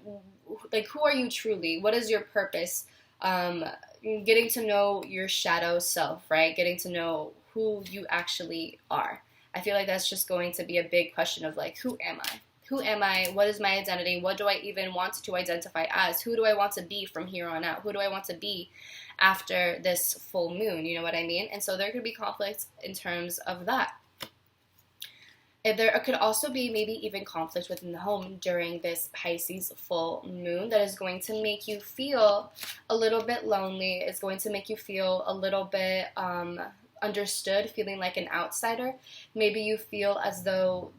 like who are you truly? What is your purpose? Getting to know your shadow self, right? Getting to know who you actually are. I feel like that's just going to be a big question of like, who am I? Who am I? What is my identity? What do I even want to identify as? Who do I want to be from here on out? Who do I want to be after this full moon? You know what I mean? And so there could be conflicts in terms of that. And there could also be maybe even conflict within the home during this Pisces full moon that is going to make you feel a little bit lonely. It's going to make you feel a little bit understood, feeling like an outsider. Maybe you feel as though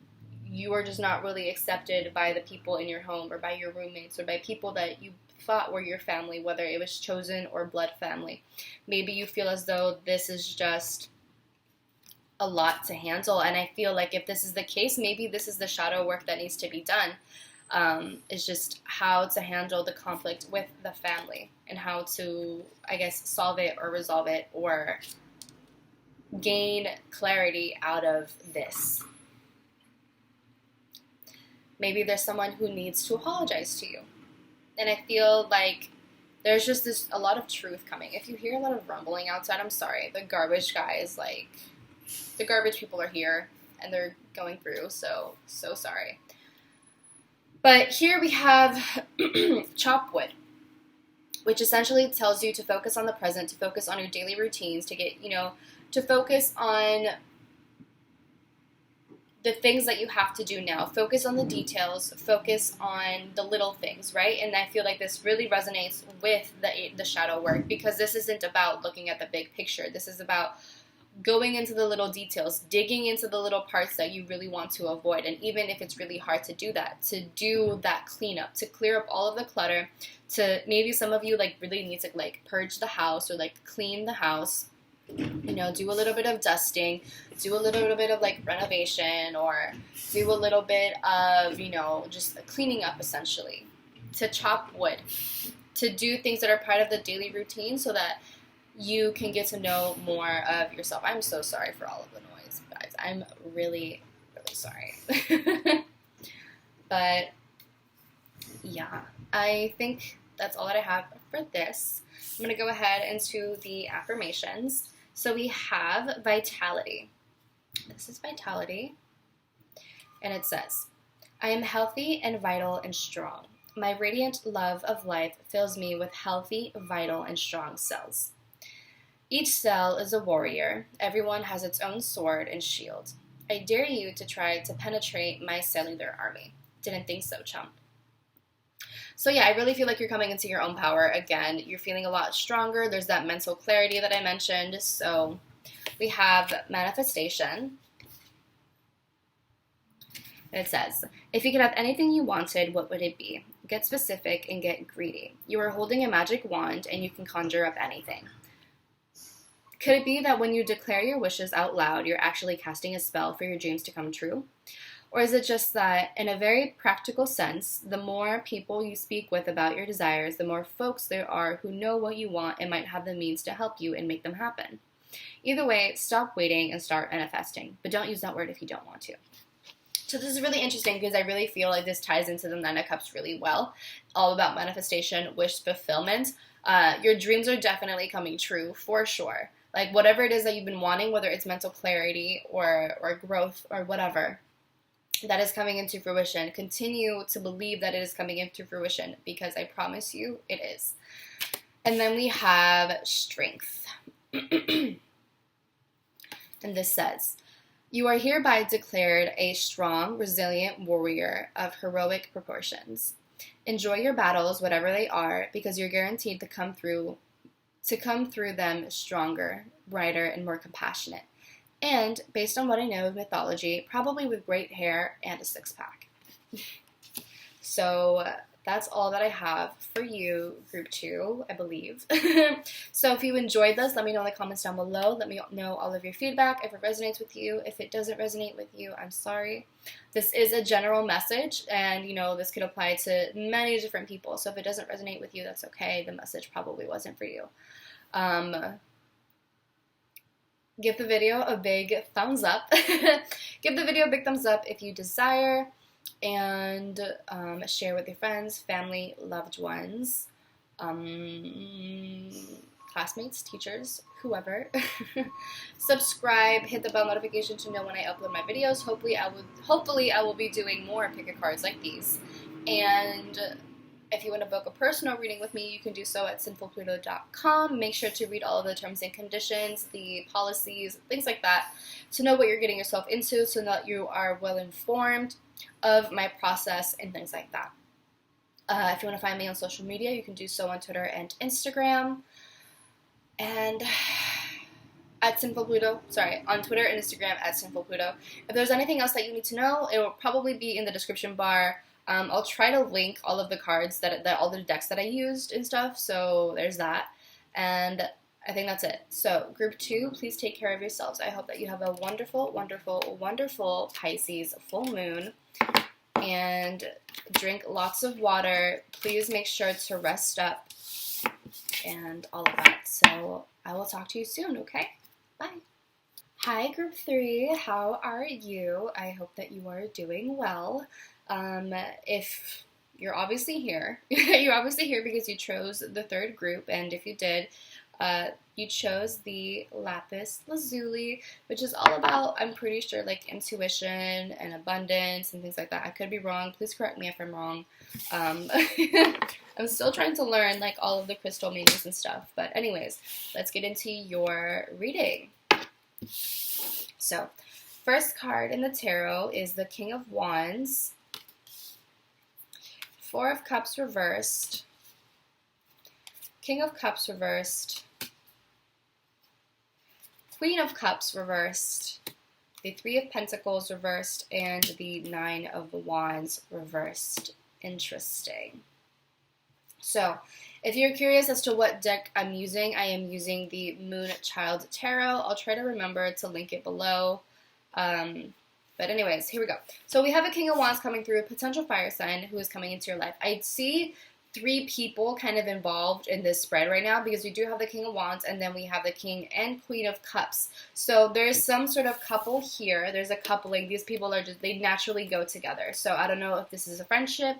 you are just not really accepted by the people in your home or by your roommates or by people that you thought were your family, whether it was chosen or blood family. Maybe you feel as though this is just a lot to handle, and I feel like if this is the case, maybe this is the shadow work that needs to be done. Is just how to handle the conflict with the family and how to, I guess, solve it or resolve it or gain clarity out of this. Maybe there's someone who needs to apologize to you. And I feel like there's just a lot of truth coming. If you hear a lot of rumbling outside, I'm sorry. The garbage guys, the garbage people are here and they're going through, so sorry. But here we have chop wood, which essentially tells you to focus on the present, to focus on your daily routines, to get, to focus on the things that you have to do now. Focus on the details. Focus on the little things, right? And I feel like this really resonates with the shadow work, because this isn't about looking at the big picture. This is about going into the little details, digging into the little parts that you really want to avoid. And even if it's really hard to do that cleanup, to clear up all of the clutter, to maybe some of you really need to purge the house or clean the house. Do a little bit of dusting, do a little bit of renovation, or do a little bit of, just cleaning up essentially. To chop wood, to do things that are part of the daily routine so that you can get to know more of yourself. I'm so sorry for all of the noise, guys. I'm really, really sorry. But yeah, I think that's all that I have for this. I'm going to go ahead into the affirmations. So we have vitality. This is vitality. And it says, I am healthy and vital and strong. My radiant love of life fills me with healthy, vital, and strong cells. Each cell is a warrior. Everyone has its own sword and shield. I dare you to try to penetrate my cellular army. Didn't think so, chump. So yeah, I really feel like you're coming into your own power again. You're feeling a lot stronger. There's that mental clarity that I mentioned. So we have manifestation. And it says, if you could have anything you wanted, what would it be? Get specific and get greedy. You are holding a magic wand and you can conjure up anything. Could it be that when you declare your wishes out loud, you're actually casting a spell for your dreams to come true? Or is it just that, in a very practical sense, the more people you speak with about your desires, the more folks there are who know what you want and might have the means to help you and make them happen? Either way, stop waiting and start manifesting. But don't use that word if you don't want to. So this is really interesting because I really feel like this ties into the Nine of Cups really well. All about manifestation, wish fulfillment. Your dreams are definitely coming true for sure. Like whatever it is that you've been wanting, whether it's mental clarity or growth or whatever, that is coming into fruition. Continue to believe that it is coming into fruition because I promise you it is. And then we have strength. And this says, you are hereby declared a strong, resilient warrior of heroic proportions. Enjoy your battles, whatever they are, because you're guaranteed to come through them stronger, brighter, and more compassionate. And, based on what I know of mythology, probably with great hair and a six-pack. So that's all that I have for you, Group 2, I believe. So if you enjoyed this, let me know in the comments down below. Let me know all of your feedback, if it resonates with you. If it doesn't resonate with you, I'm sorry. This is a general message, and, this could apply to many different people. So if it doesn't resonate with you, that's okay. The message probably wasn't for you. Give the video a big thumbs up. Give the video a big thumbs up if you desire. And share with your friends, family, loved ones, classmates, teachers, whoever. Subscribe, hit the bell notification to know when I upload my videos. Hopefully I will be doing more pick-a-cards like these. And if you want to book a personal reading with me, you can do so at sinfulpluto.com. Make sure to read all of the terms and conditions, the policies, things like that, to know what you're getting yourself into so that you are well informed of my process and things like that. If you want to find me on social media, you can do so on Twitter and Instagram. And at Sinfulpluto, on Twitter and Instagram at Sinfulpluto. If there's anything else that you need to know, it will probably be in the description bar. I'll try to link all of the cards, that all the decks that I used and stuff, so there's that. And I think that's it. So, Group 2, please take care of yourselves. I hope that you have a wonderful, wonderful, wonderful Pisces full moon. And drink lots of water. Please make sure to rest up and all of that. So, I will talk to you soon, okay? Bye. Hi, Group 3. How are you? I hope that you are doing well. If you're obviously here, you're obviously here because you chose the third group, and if you did, you chose the lapis lazuli, which is all about, I'm pretty sure, like intuition and abundance and things like that. I could be wrong. Please correct me if I'm wrong. I'm still trying to learn like all of the crystal meanings and stuff. But anyways, let's get into your reading. So, first card in the tarot is the King of Wands. Four of Cups reversed, King of Cups reversed, Queen of Cups reversed, the Three of Pentacles reversed, and the Nine of Wands reversed. Interesting. So, if you're curious as to what deck I'm using, I am using the Moon Child Tarot. I'll try to remember to link it below. But anyways, here we go. So we have a King of Wands coming through, a potential fire sign who is coming into your life. I see 3 people kind of involved in this spread right now because we do have the King of Wands and then we have the King and Queen of Cups. So there's some sort of couple here. There's a coupling. These people are just, they naturally go together. So I don't know if this is a friendship.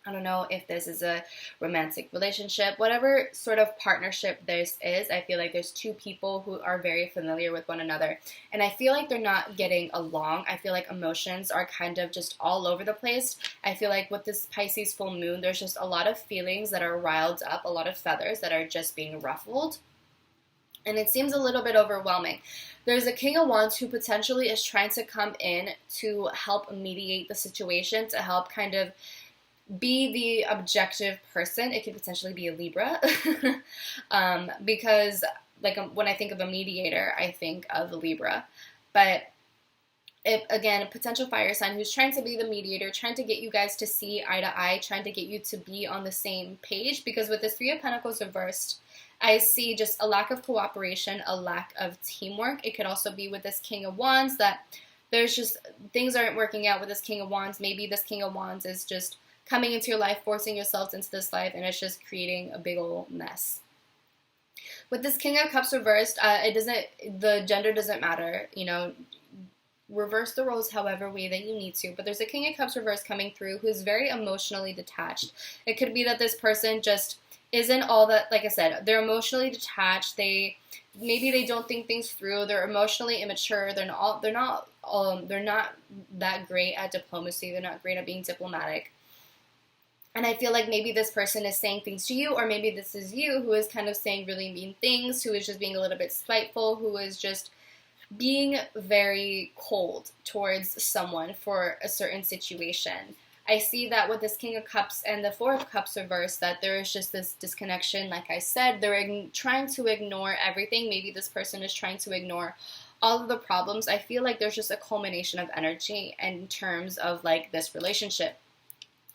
I don't know if this is a romantic relationship. Whatever sort of partnership this is, I feel like there's 2 people who are very familiar with one another. And I feel like they're not getting along. I feel like emotions are kind of just all over the place. I feel like with this Pisces full moon, there's just a lot of feelings that are riled up, a lot of feathers that are just being ruffled. And it seems a little bit overwhelming. There's a King of Wands who potentially is trying to come in to help mediate the situation, to help kind of be the objective person. It could potentially be a Libra. Because like when I think of a mediator, I think of a Libra. But if, again, a potential fire sign who's trying to be the mediator, trying to get you guys to see eye to eye, trying to get you to be on the same page. Because with this Three of Pentacles reversed I see just a lack of cooperation, a lack of teamwork. It could also be with this King of Wands that there's just things aren't working out with this King of Wands. Maybe this King of Wands is just coming into your life, forcing yourselves into this life, and it's just creating a big old mess. With this King of Cups reversed, the gender doesn't matter, reverse the roles however way that you need to, but there's a King of Cups reversed coming through who's very emotionally detached. It could be that this person just isn't all that, like I said, they're emotionally detached, maybe they don't think things through, they're emotionally immature, they're not that great at diplomacy, they're not great at being diplomatic. And I feel like maybe this person is saying things to you, or maybe this is you who is kind of saying really mean things, who is just being a little bit spiteful, who is just being very cold towards someone for a certain situation. I see that with this King of Cups and the Four of Cups reversed, that there is just this disconnection. Like I said, they're trying to ignore everything. Maybe this person is trying to ignore all of the problems. I feel like there's just a culmination of energy in terms of like this relationship.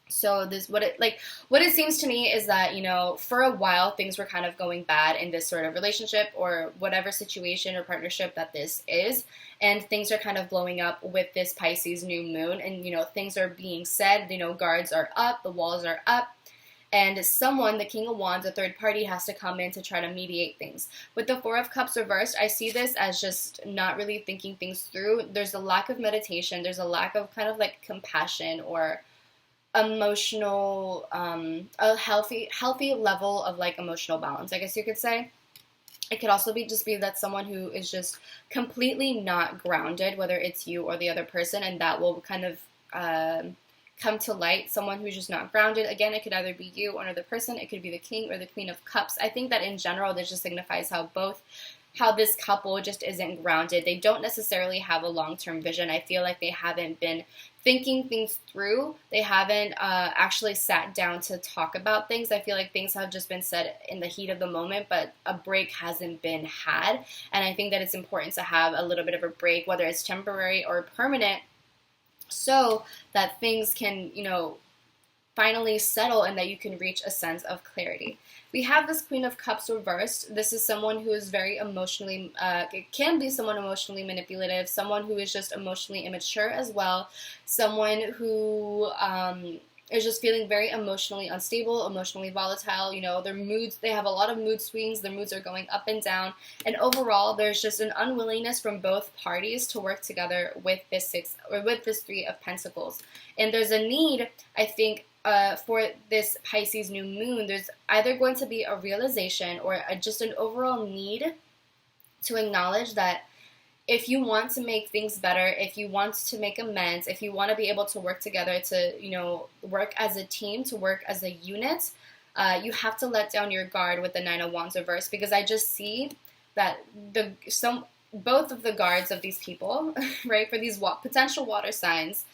So what it seems to me is that, for a while things were kind of going bad in this sort of relationship or whatever situation or partnership that this is, and things are kind of blowing up with this Pisces new moon, and things are being said, guards are up, the walls are up, and someone, the King of Wands, a third party, has to come in to try to mediate things. With the Four of Cups reversed, I see this as just not really thinking things through. There's a lack of meditation, there's a lack of kind of like compassion or emotional, a healthy level of like emotional balance, I guess you could say. It could also be that someone who is just completely not grounded, whether it's you or the other person, and that will kind of come to light. Someone who's just not grounded. Again, it could either be you or another person. It could be the King or the Queen of Cups. I think that in general, this just signifies how this couple just isn't grounded. They don't necessarily have a long-term vision. I feel like they haven't been thinking things through. They haven't actually sat down to talk about things. I feel like things have just been said in the heat of the moment, but a break hasn't been had. And I think that it's important to have a little bit of a break, whether it's temporary or permanent, so that things can, finally settle and that you can reach a sense of clarity. We have this Queen of Cups reversed. This is someone who is very emotionally, it can be someone emotionally manipulative, someone who is just emotionally immature as well, someone who is just feeling very emotionally unstable, emotionally volatile. Their moods, they have a lot of mood swings, their moods are going up and down, and overall there's just an unwillingness from both parties to work together with this Three of Pentacles. And there's a need, I think, for this Pisces new moon. There's either going to be a realization or just an overall need to acknowledge that if you want to make things better, if you want to make amends, if you want to be able to work together to, work as a team, to work as a unit, you have to let down your guard with the Nine of Wands reverse, because I just see that both of the guards of these people, right, for these potential water signs,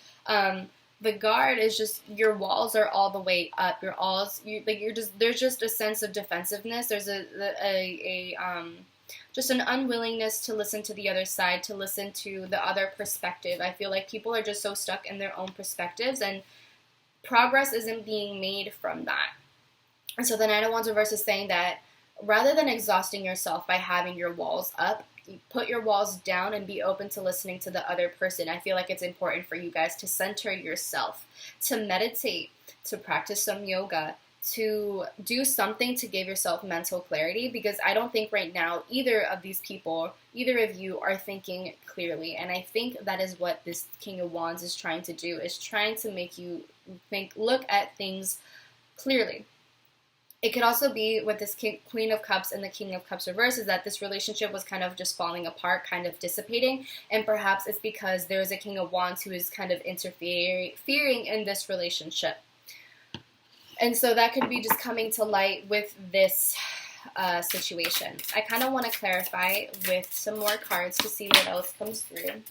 the guard is just, your walls are all the way up. There's just a sense of defensiveness. There's just an unwillingness to listen to the other side, to listen to the other perspective. I feel like people are just so stuck in their own perspectives, and progress isn't being made from that. And so the Nine of Wands reverse is saying that rather than exhausting yourself by having your walls up, put your walls down and be open to listening to the other person. I feel like it's important for you guys to center yourself, to meditate, to practice some yoga, to do something to give yourself mental clarity, because I don't think right now either of you are thinking clearly. And I think that is what this King of Wands is trying to do, is trying to make you look at things clearly. It could also be with this Queen of Cups and the King of Cups reverse, is that this relationship was kind of just falling apart, kind of dissipating, and perhaps it's because there's a King of Wands who is kind of interfering in this relationship. And so that could be just coming to light with this situation. I kind of want to clarify with some more cards to see what else comes through.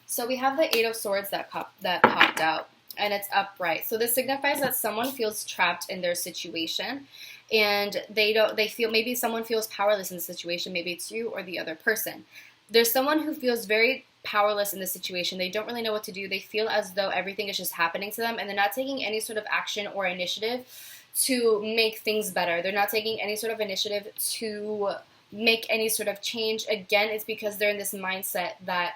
So we have the Eight of Swords that popped out, and it's upright. So this signifies that someone feels trapped in their situation, and they feel, maybe someone feels powerless in the situation. Maybe it's you or the other person. There's someone who feels very powerless in the situation. They don't really know what to do. They feel as though everything is just happening to them, and they're not taking any sort of action or initiative to make things better. They're not taking any sort of initiative to make any sort of change. Again, it's because they're in this mindset that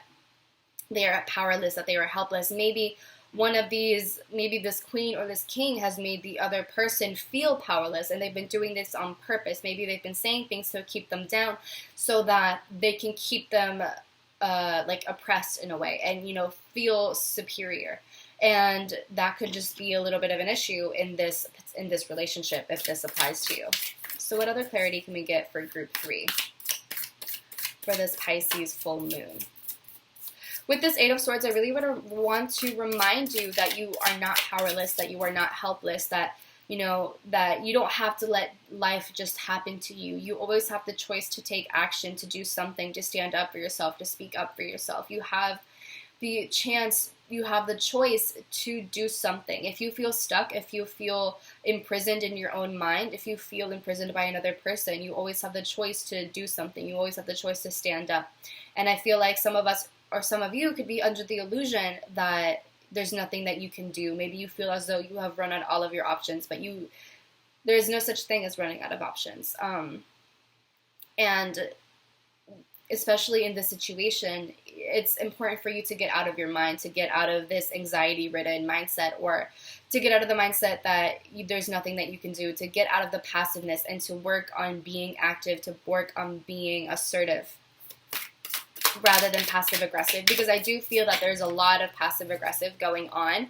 they are powerless, that they are helpless. Maybe one of these, maybe this queen or this king has made the other person feel powerless, and they've been doing this on purpose. Maybe they've been saying things to keep them down so that they can keep them like oppressed in a way, and feel superior. And that could just be a little bit of an issue in this relationship if this applies to you. So what other clarity can we get for group 3 for this Pisces full moon? With this Eight of Swords, I really would want to remind you that you are not powerless, that you are not helpless, that that you don't have to let life just happen to you. You always have the choice to take action, to do something, to stand up for yourself, to speak up for yourself. You have the chance, you have the choice to do something. If you feel stuck, if you feel imprisoned in your own mind, if you feel imprisoned by another person, you always have the choice to do something. You always have the choice to stand up. And I feel like some of us, or some of you, could be under the illusion that there's nothing that you can do. Maybe you feel as though you have run out all of your options, but there's no such thing as running out of options. And especially in this situation, it's important for you to get out of your mind, to get out of this anxiety-ridden mindset, or to get out of the mindset that there's nothing that you can do, to get out of the passiveness and to work on being active, to work on being assertive rather than passive-aggressive, because I do feel that there's a lot of passive-aggressive going on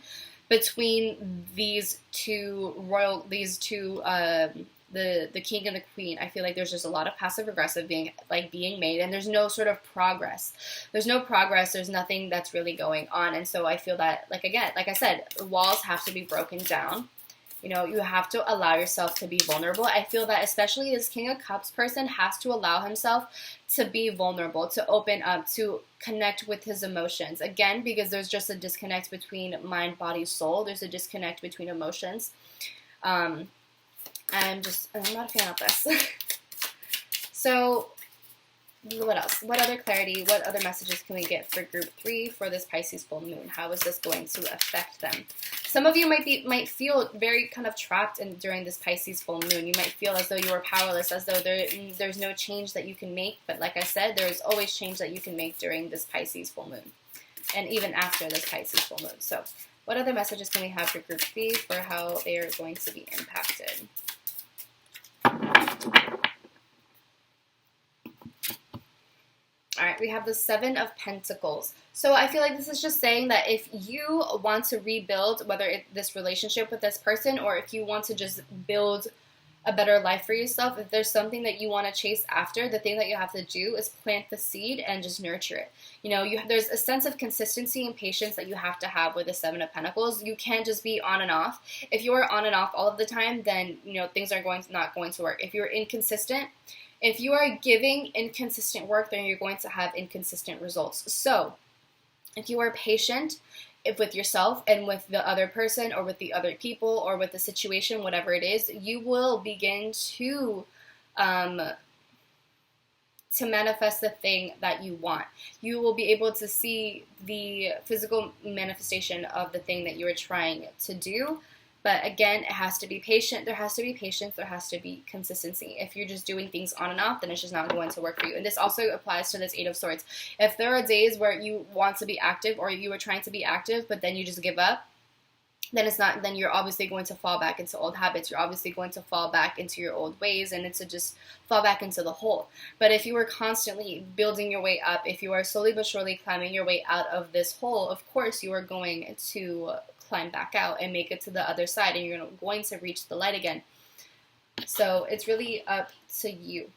between these two the king and the queen. I feel like there's just a lot of passive-aggressive being made, and there's no sort of progress. There's no progress. There's nothing that's really going on, and so I feel that, like I said, walls have to be broken down. You have to allow yourself to be vulnerable. I feel that especially this King of Cups person has to allow himself to be vulnerable, to open up, to connect with his emotions. Again, because there's just a disconnect between mind, body, soul. There's a disconnect between emotions. I'm not a fan of this. So what else? What other clarity, what other messages can we get for group 3 for this Pisces full moon? How is this going to affect them? Some of you might feel very kind of trapped during this Pisces full moon. You might feel as though you are powerless, as though there's no change that you can make. But like I said, there's always change that you can make during this Pisces full moon, and even after this Pisces full moon. So what other messages can we have for group 3 for how they are going to be impacted? All right, we have the Seven of Pentacles. So I feel like this is just saying that if you want to rebuild, whether it's this relationship with this person, or if you want to just build a better life for yourself, if there's something that you want to chase after, the thing that you have to do is plant the seed and just nurture it. There's a sense of consistency and patience that you have to have with the Seven of Pentacles. You can't just be on and off. If you are on and off all of the time, then things are not going to work. If you're inconsistent, if you are giving inconsistent work, then you're going to have inconsistent results. So if you are patient with yourself and with the other person, or with the other people, or with the situation, whatever it is, you will begin to manifest the thing that you want. You will be able to see the physical manifestation of the thing that you are trying to do. But again, it has to be patient. There has to be patience. There has to be consistency. If you're just doing things on and off, then it's just not going to work for you. And this also applies to this Eight of Swords. If there are days where you want to be active, or you are trying to be active, but then you just give up, then then you're obviously going to fall back into old habits. You're obviously going to fall back into your old ways, and it's to just fall back into the hole. But if you are constantly building your way up, if you are slowly but surely climbing your way out of this hole, of course you are going to climb back out and make it to the other side, and you're going to reach the light again. So it's really up to you.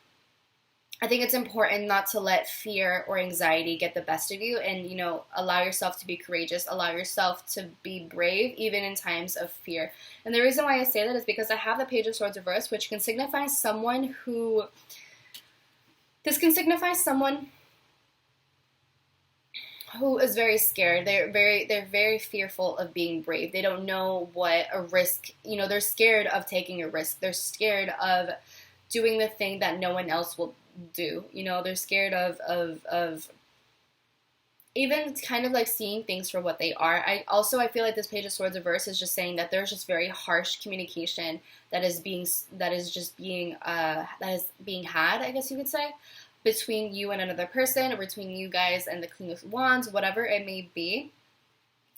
I think it's important not to let fear or anxiety get the best of you, and allow yourself to be courageous, allow yourself to be brave even in times of fear. And the reason why I say that is because I have the Page of Swords reversed, which can signify someone who is very scared. They're very fearful of being brave. They don't know what a risk, they're scared of taking a risk. They're scared of doing the thing that no one else will do. They're scared of even kind of like seeing things for what they are. I feel like this Page of Swords reverse is just saying that there's just very harsh communication that is being had, I guess you could say, between you and another person, or between you guys and the Queen of Wands, whatever it may be.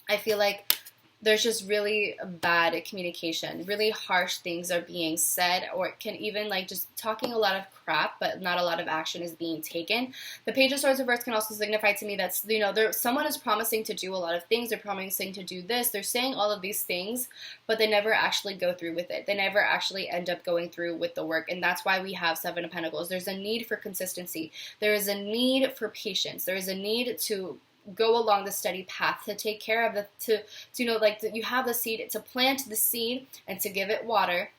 I feel like there's just really bad communication. Really harsh things are being said, or it can even like just talking a lot of crap, but not a lot of action is being taken. The Page of Swords reverse can also signify to me that, you know, someone is promising to do a lot of things. They're promising to do this. They're saying all of these things, but they never actually go through with it. They never actually end up going through with the work, and that's why we have Seven of Pentacles. There's a need for consistency. There is a need for patience. There is a need to go along the steady path, to take care of you have the seed, to plant the seed and to give it water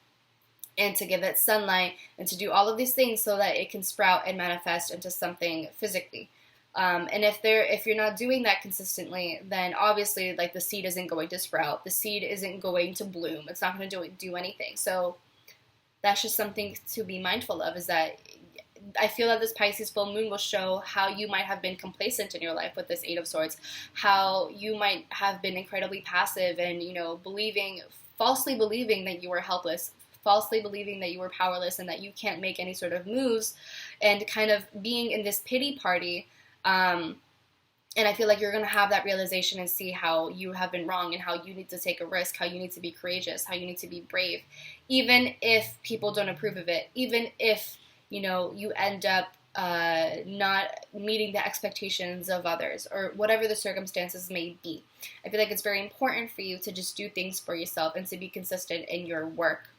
and to give it sunlight and to do all of these things so that it can sprout and manifest into something physically. And if you're not doing that consistently, then obviously like the seed isn't going to sprout, the seed isn't going to bloom, it's not going to do anything. So that's just something to be mindful of, is that I feel that this Pisces full moon will show how you might have been complacent in your life with this Eight of Swords, how you might have been incredibly passive and, you know, falsely believing that you were helpless, falsely believing that you were powerless and that you can't make any sort of moves, and kind of being in this pity party. And I feel like you're going to have that realization and see how you have been wrong and how you need to take a risk, how you need to be courageous, how you need to be brave, even if people don't approve of it, even if, you know, you end up not meeting the expectations of others, or whatever the circumstances may be. I feel like it's very important for you to just do things for yourself and to be consistent in your work.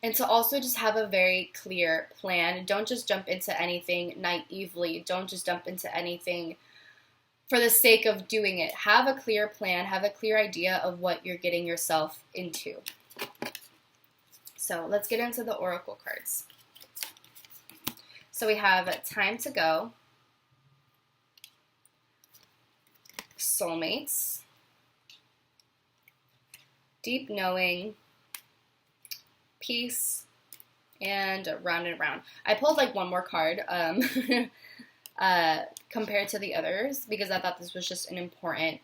And to also just have a very clear plan. Don't just jump into anything naively. Don't just jump into anything for the sake of doing it. Have a clear plan. Have a clear idea of what you're getting yourself into. So let's get into the oracle cards. So we have Time to Go, Soulmates, Deep Knowing, Peace, and Round and Round. I pulled like one more card compared to the others because I thought this was just an important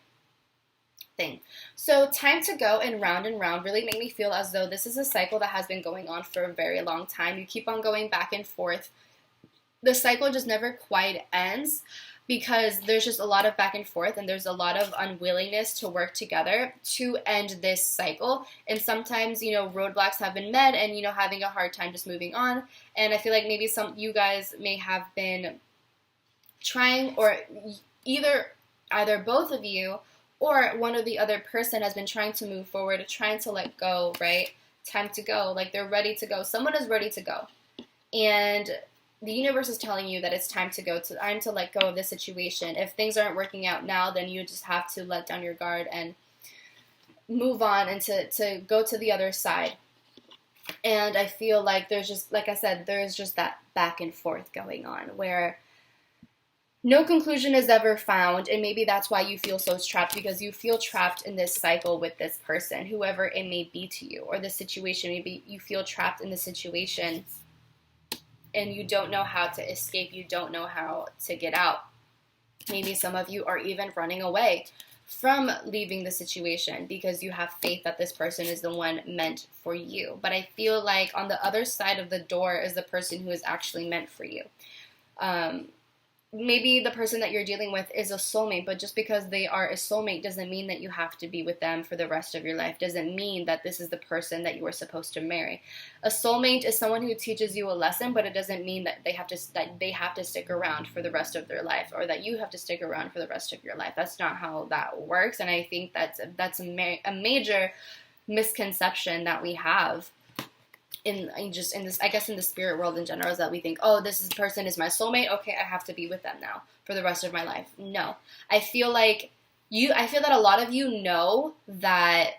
thing. So Time to Go and Round really make me feel as though this is a cycle that has been going on for a very long time. You keep on going back and forth. The cycle just never quite ends because there's just a lot of back and forth, and there's a lot of unwillingness to work together to end this cycle. And sometimes, you know, roadblocks have been met and, you know, having a hard time just moving on. And I feel like maybe you guys may have been trying, or either both of you or one or the other person has been trying to move forward, trying to let go, right? Time to go. Like they're ready to go. Someone is ready to go. And the universe is telling you that it's time to go. Time to let go of this situation. If things aren't working out now, then you just have to let down your guard and move on and to go to the other side. And I feel like there's just, like I said, there's just that back and forth going on where no conclusion is ever found, and maybe that's why you feel so trapped, because you feel trapped in this cycle with this person, whoever it may be to you, or the situation. Maybe you feel trapped in the situation and you don't know how to escape, you don't know how to get out. Maybe some of you are even running away from leaving the situation because you have faith that this person is the one meant for you. But I feel like on the other side of the door is the person who is actually meant for you. Maybe the person that you're dealing with is a soulmate, but just because they are a soulmate doesn't mean that you have to be with them for the rest of your life. Doesn't mean that this is the person that you are supposed to marry. A soulmate is someone who teaches you a lesson, but it doesn't mean that they have to stick around for the rest of their life, or that you have to stick around for the rest of your life. That's not how that works, and I think that's a major misconception that we have in this, I guess in the spirit world in general, is that we think, oh, this person is my soulmate, okay, I have to be with them now for the rest of my life. No. I feel that a lot of you know that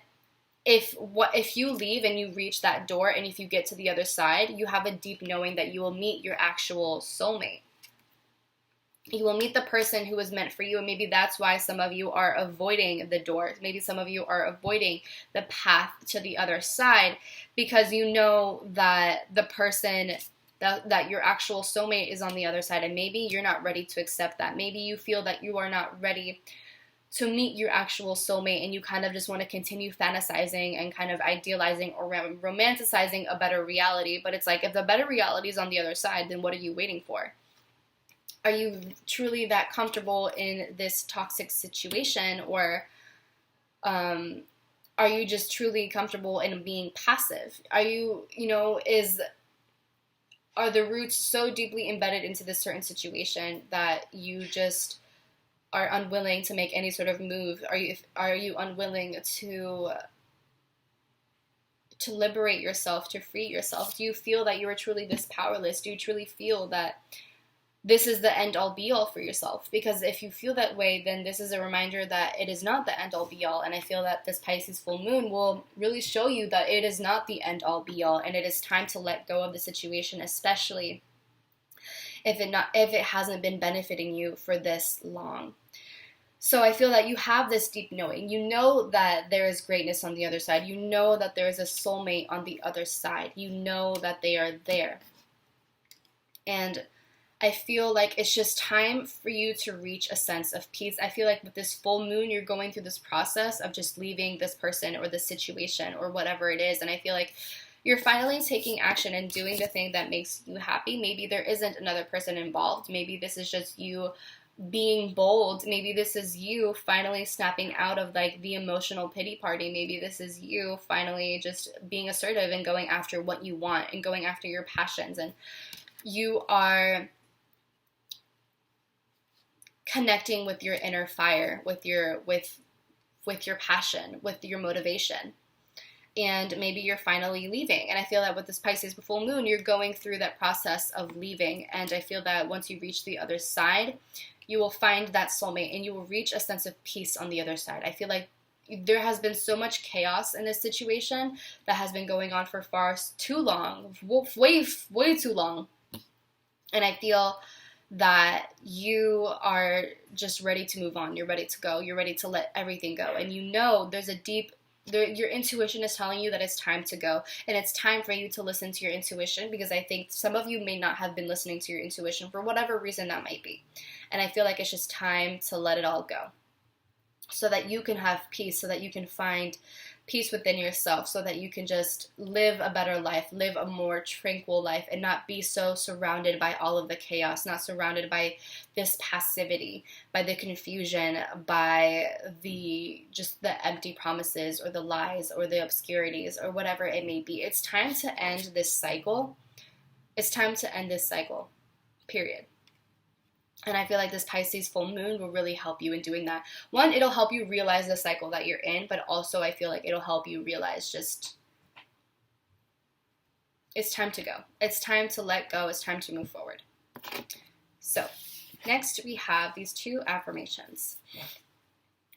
if you leave and you reach that door, and if you get to the other side, you have a deep knowing that you will meet your actual soulmate. You will meet the person who is meant for you, and maybe that's why some of you are avoiding the door. Maybe some of you are avoiding the path to the other side because you know that the person that your actual soulmate is on the other side, and maybe you're not ready to accept that. Maybe you feel that you are not ready to meet your actual soulmate, and you kind of just want to continue fantasizing and kind of idealizing or romanticizing a better reality. But it's like, if the better reality is on the other side, then what are you waiting for? Are you truly that comfortable in this toxic situation, or are you just truly comfortable in being passive? Are you, are the roots so deeply embedded into this certain situation that you just are unwilling to make any sort of move? Are you unwilling to liberate yourself, to free yourself? Do you feel that you are truly this powerless? Do you truly feel that this is the end all be all for yourself? Because if you feel that way, then this is a reminder that it is not the end all be all. And I feel that this Pisces full moon will really show you that it is not the end all be all, and it is time to let go of the situation, especially if it hasn't been benefiting you for this long. So I feel that you have this deep knowing. You know that there is greatness on the other side. You know that there is a soulmate on the other side. You know that they are there. And I feel like it's just time for you to reach a sense of peace. I feel like with this full moon, you're going through this process of just leaving this person or this situation or whatever it is. And I feel like you're finally taking action and doing the thing that makes you happy. Maybe there isn't another person involved. Maybe this is just you being bold. Maybe this is you finally snapping out of like the emotional pity party. Maybe this is you finally just being assertive and going after what you want and going after your passions. And you are connecting with your inner fire, with your passion, with your motivation. And maybe you're finally leaving. And I feel that with this Pisces full moon, you're going through that process of leaving. And I feel that once you reach the other side, you will find that soulmate and you will reach a sense of peace on the other side. I feel like there has been so much chaos in this situation that has been going on for far too long, way too long. And I feel that you are just ready to move on. You're ready to go. You're ready to let everything go. And you know there's your intuition is telling you that it's time to go. And it's time for you to listen to your intuition, because I think some of you may not have been listening to your intuition for whatever reason that might be. And I feel like it's just time to let it all go, so that you can have peace, so that you can find peace within yourself, so that you can just live a better life, live a more tranquil life, and not be so surrounded by all of the chaos, not surrounded by this passivity, by the confusion, by the empty promises or the lies or the obscurities or whatever it may be. It's time to end this cycle. It's time to end this cycle, period. And I feel like this Pisces full moon will really help you in doing that. One, it'll help you realize the cycle that you're in, but also I feel like it'll help you realize just it's time to go. It's time to let go. It's time to move forward. So next we have these two affirmations.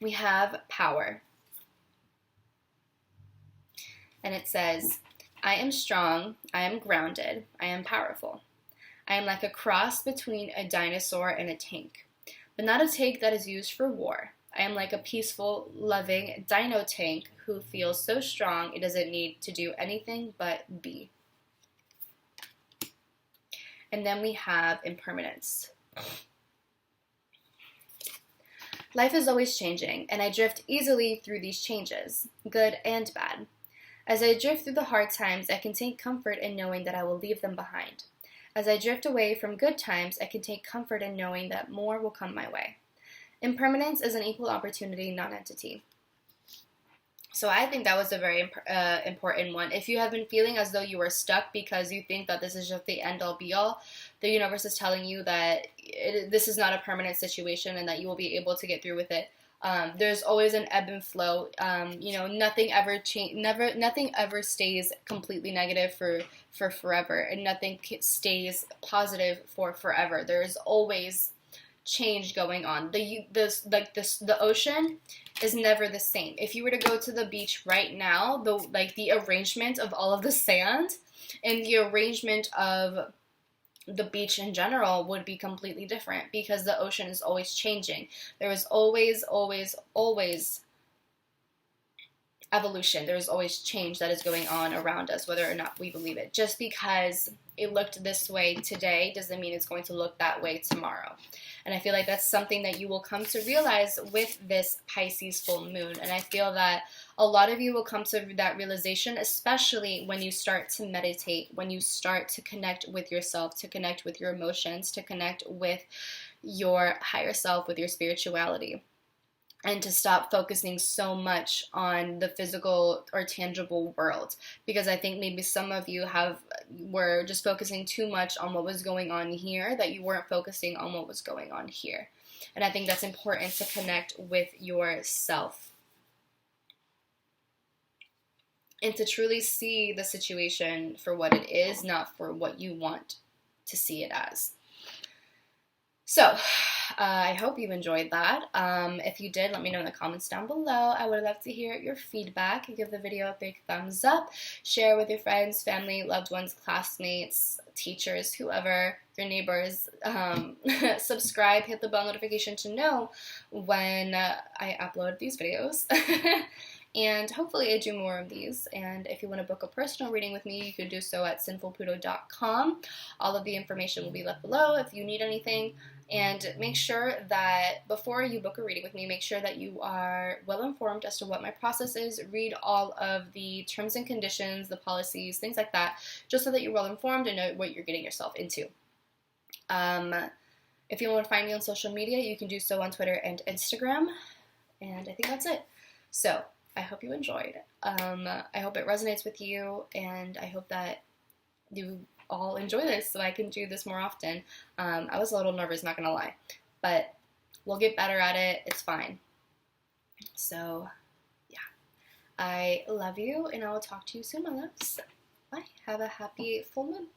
We have power. And it says, I am strong, I am grounded, I am powerful. I am like a cross between a dinosaur and a tank, but not a tank that is used for war. I am like a peaceful, loving dino tank who feels so strong it doesn't need to do anything but be. And then we have impermanence. Life is always changing, and I drift easily through these changes, good and bad. As I drift through the hard times, I can take comfort in knowing that I will leave them behind. As I drift away from good times, I can take comfort in knowing that more will come my way. Impermanence is an equal opportunity non-entity. So I think that was a very important one. If you have been feeling as though you are stuck because you think that this is just the end all be all, the universe is telling you that this is not a permanent situation and that you will be able to get through with it. There's always an ebb and flow. Nothing ever stays completely negative for forever, and nothing stays positive for forever. There's always change going on. The ocean is never the same. If you were to go to the beach right now, the arrangement of all of the sand and the arrangement of the beach in general would be completely different, because the ocean is always changing. There is always evolution. There's always change that is going on around us, whether or not we believe it. Just because it looked this way today doesn't mean it's going to look that way tomorrow. And I feel like that's something that you will come to realize with this Pisces full moon. And I feel that a lot of you will come to that realization, especially when you start to meditate, when you start to connect with yourself, to connect with your emotions, to connect with your higher self, with your spirituality. And to stop focusing so much on the physical or tangible world, because I think maybe some of you were just focusing too much on what was going on here, that you weren't focusing on what was going on here. And I think that's important to connect with yourself and to truly see the situation for what it is, not for what you want to see it as. So, I hope you enjoyed that. If you did, let me know in the comments down below. I would love to hear your feedback. Give the video a big thumbs up. Share with your friends, family, loved ones, classmates, teachers, whoever, your neighbors. Subscribe, hit the bell notification to know when I upload these videos. And hopefully I do more of these. And if you want to book a personal reading with me, you can do so at sinfulpluto.com. All of the information will be left below if you need anything. And make sure that before you book a reading with me, make sure that you are well informed as to what my process is. Read all of the terms and conditions, the policies, things like that, just so that you're well informed and know what you're getting yourself into. If you want to find me on social media, you can do so on Twitter and Instagram. And I think that's it. So, I hope you enjoyed. I hope it resonates with you, and I hope that you all enjoy this so I can do this more often. I was a little nervous, not gonna lie, but we'll get better at it. It's fine. So, yeah. I love you, and I will talk to you soon, my loves. Bye. Have a happy full moon.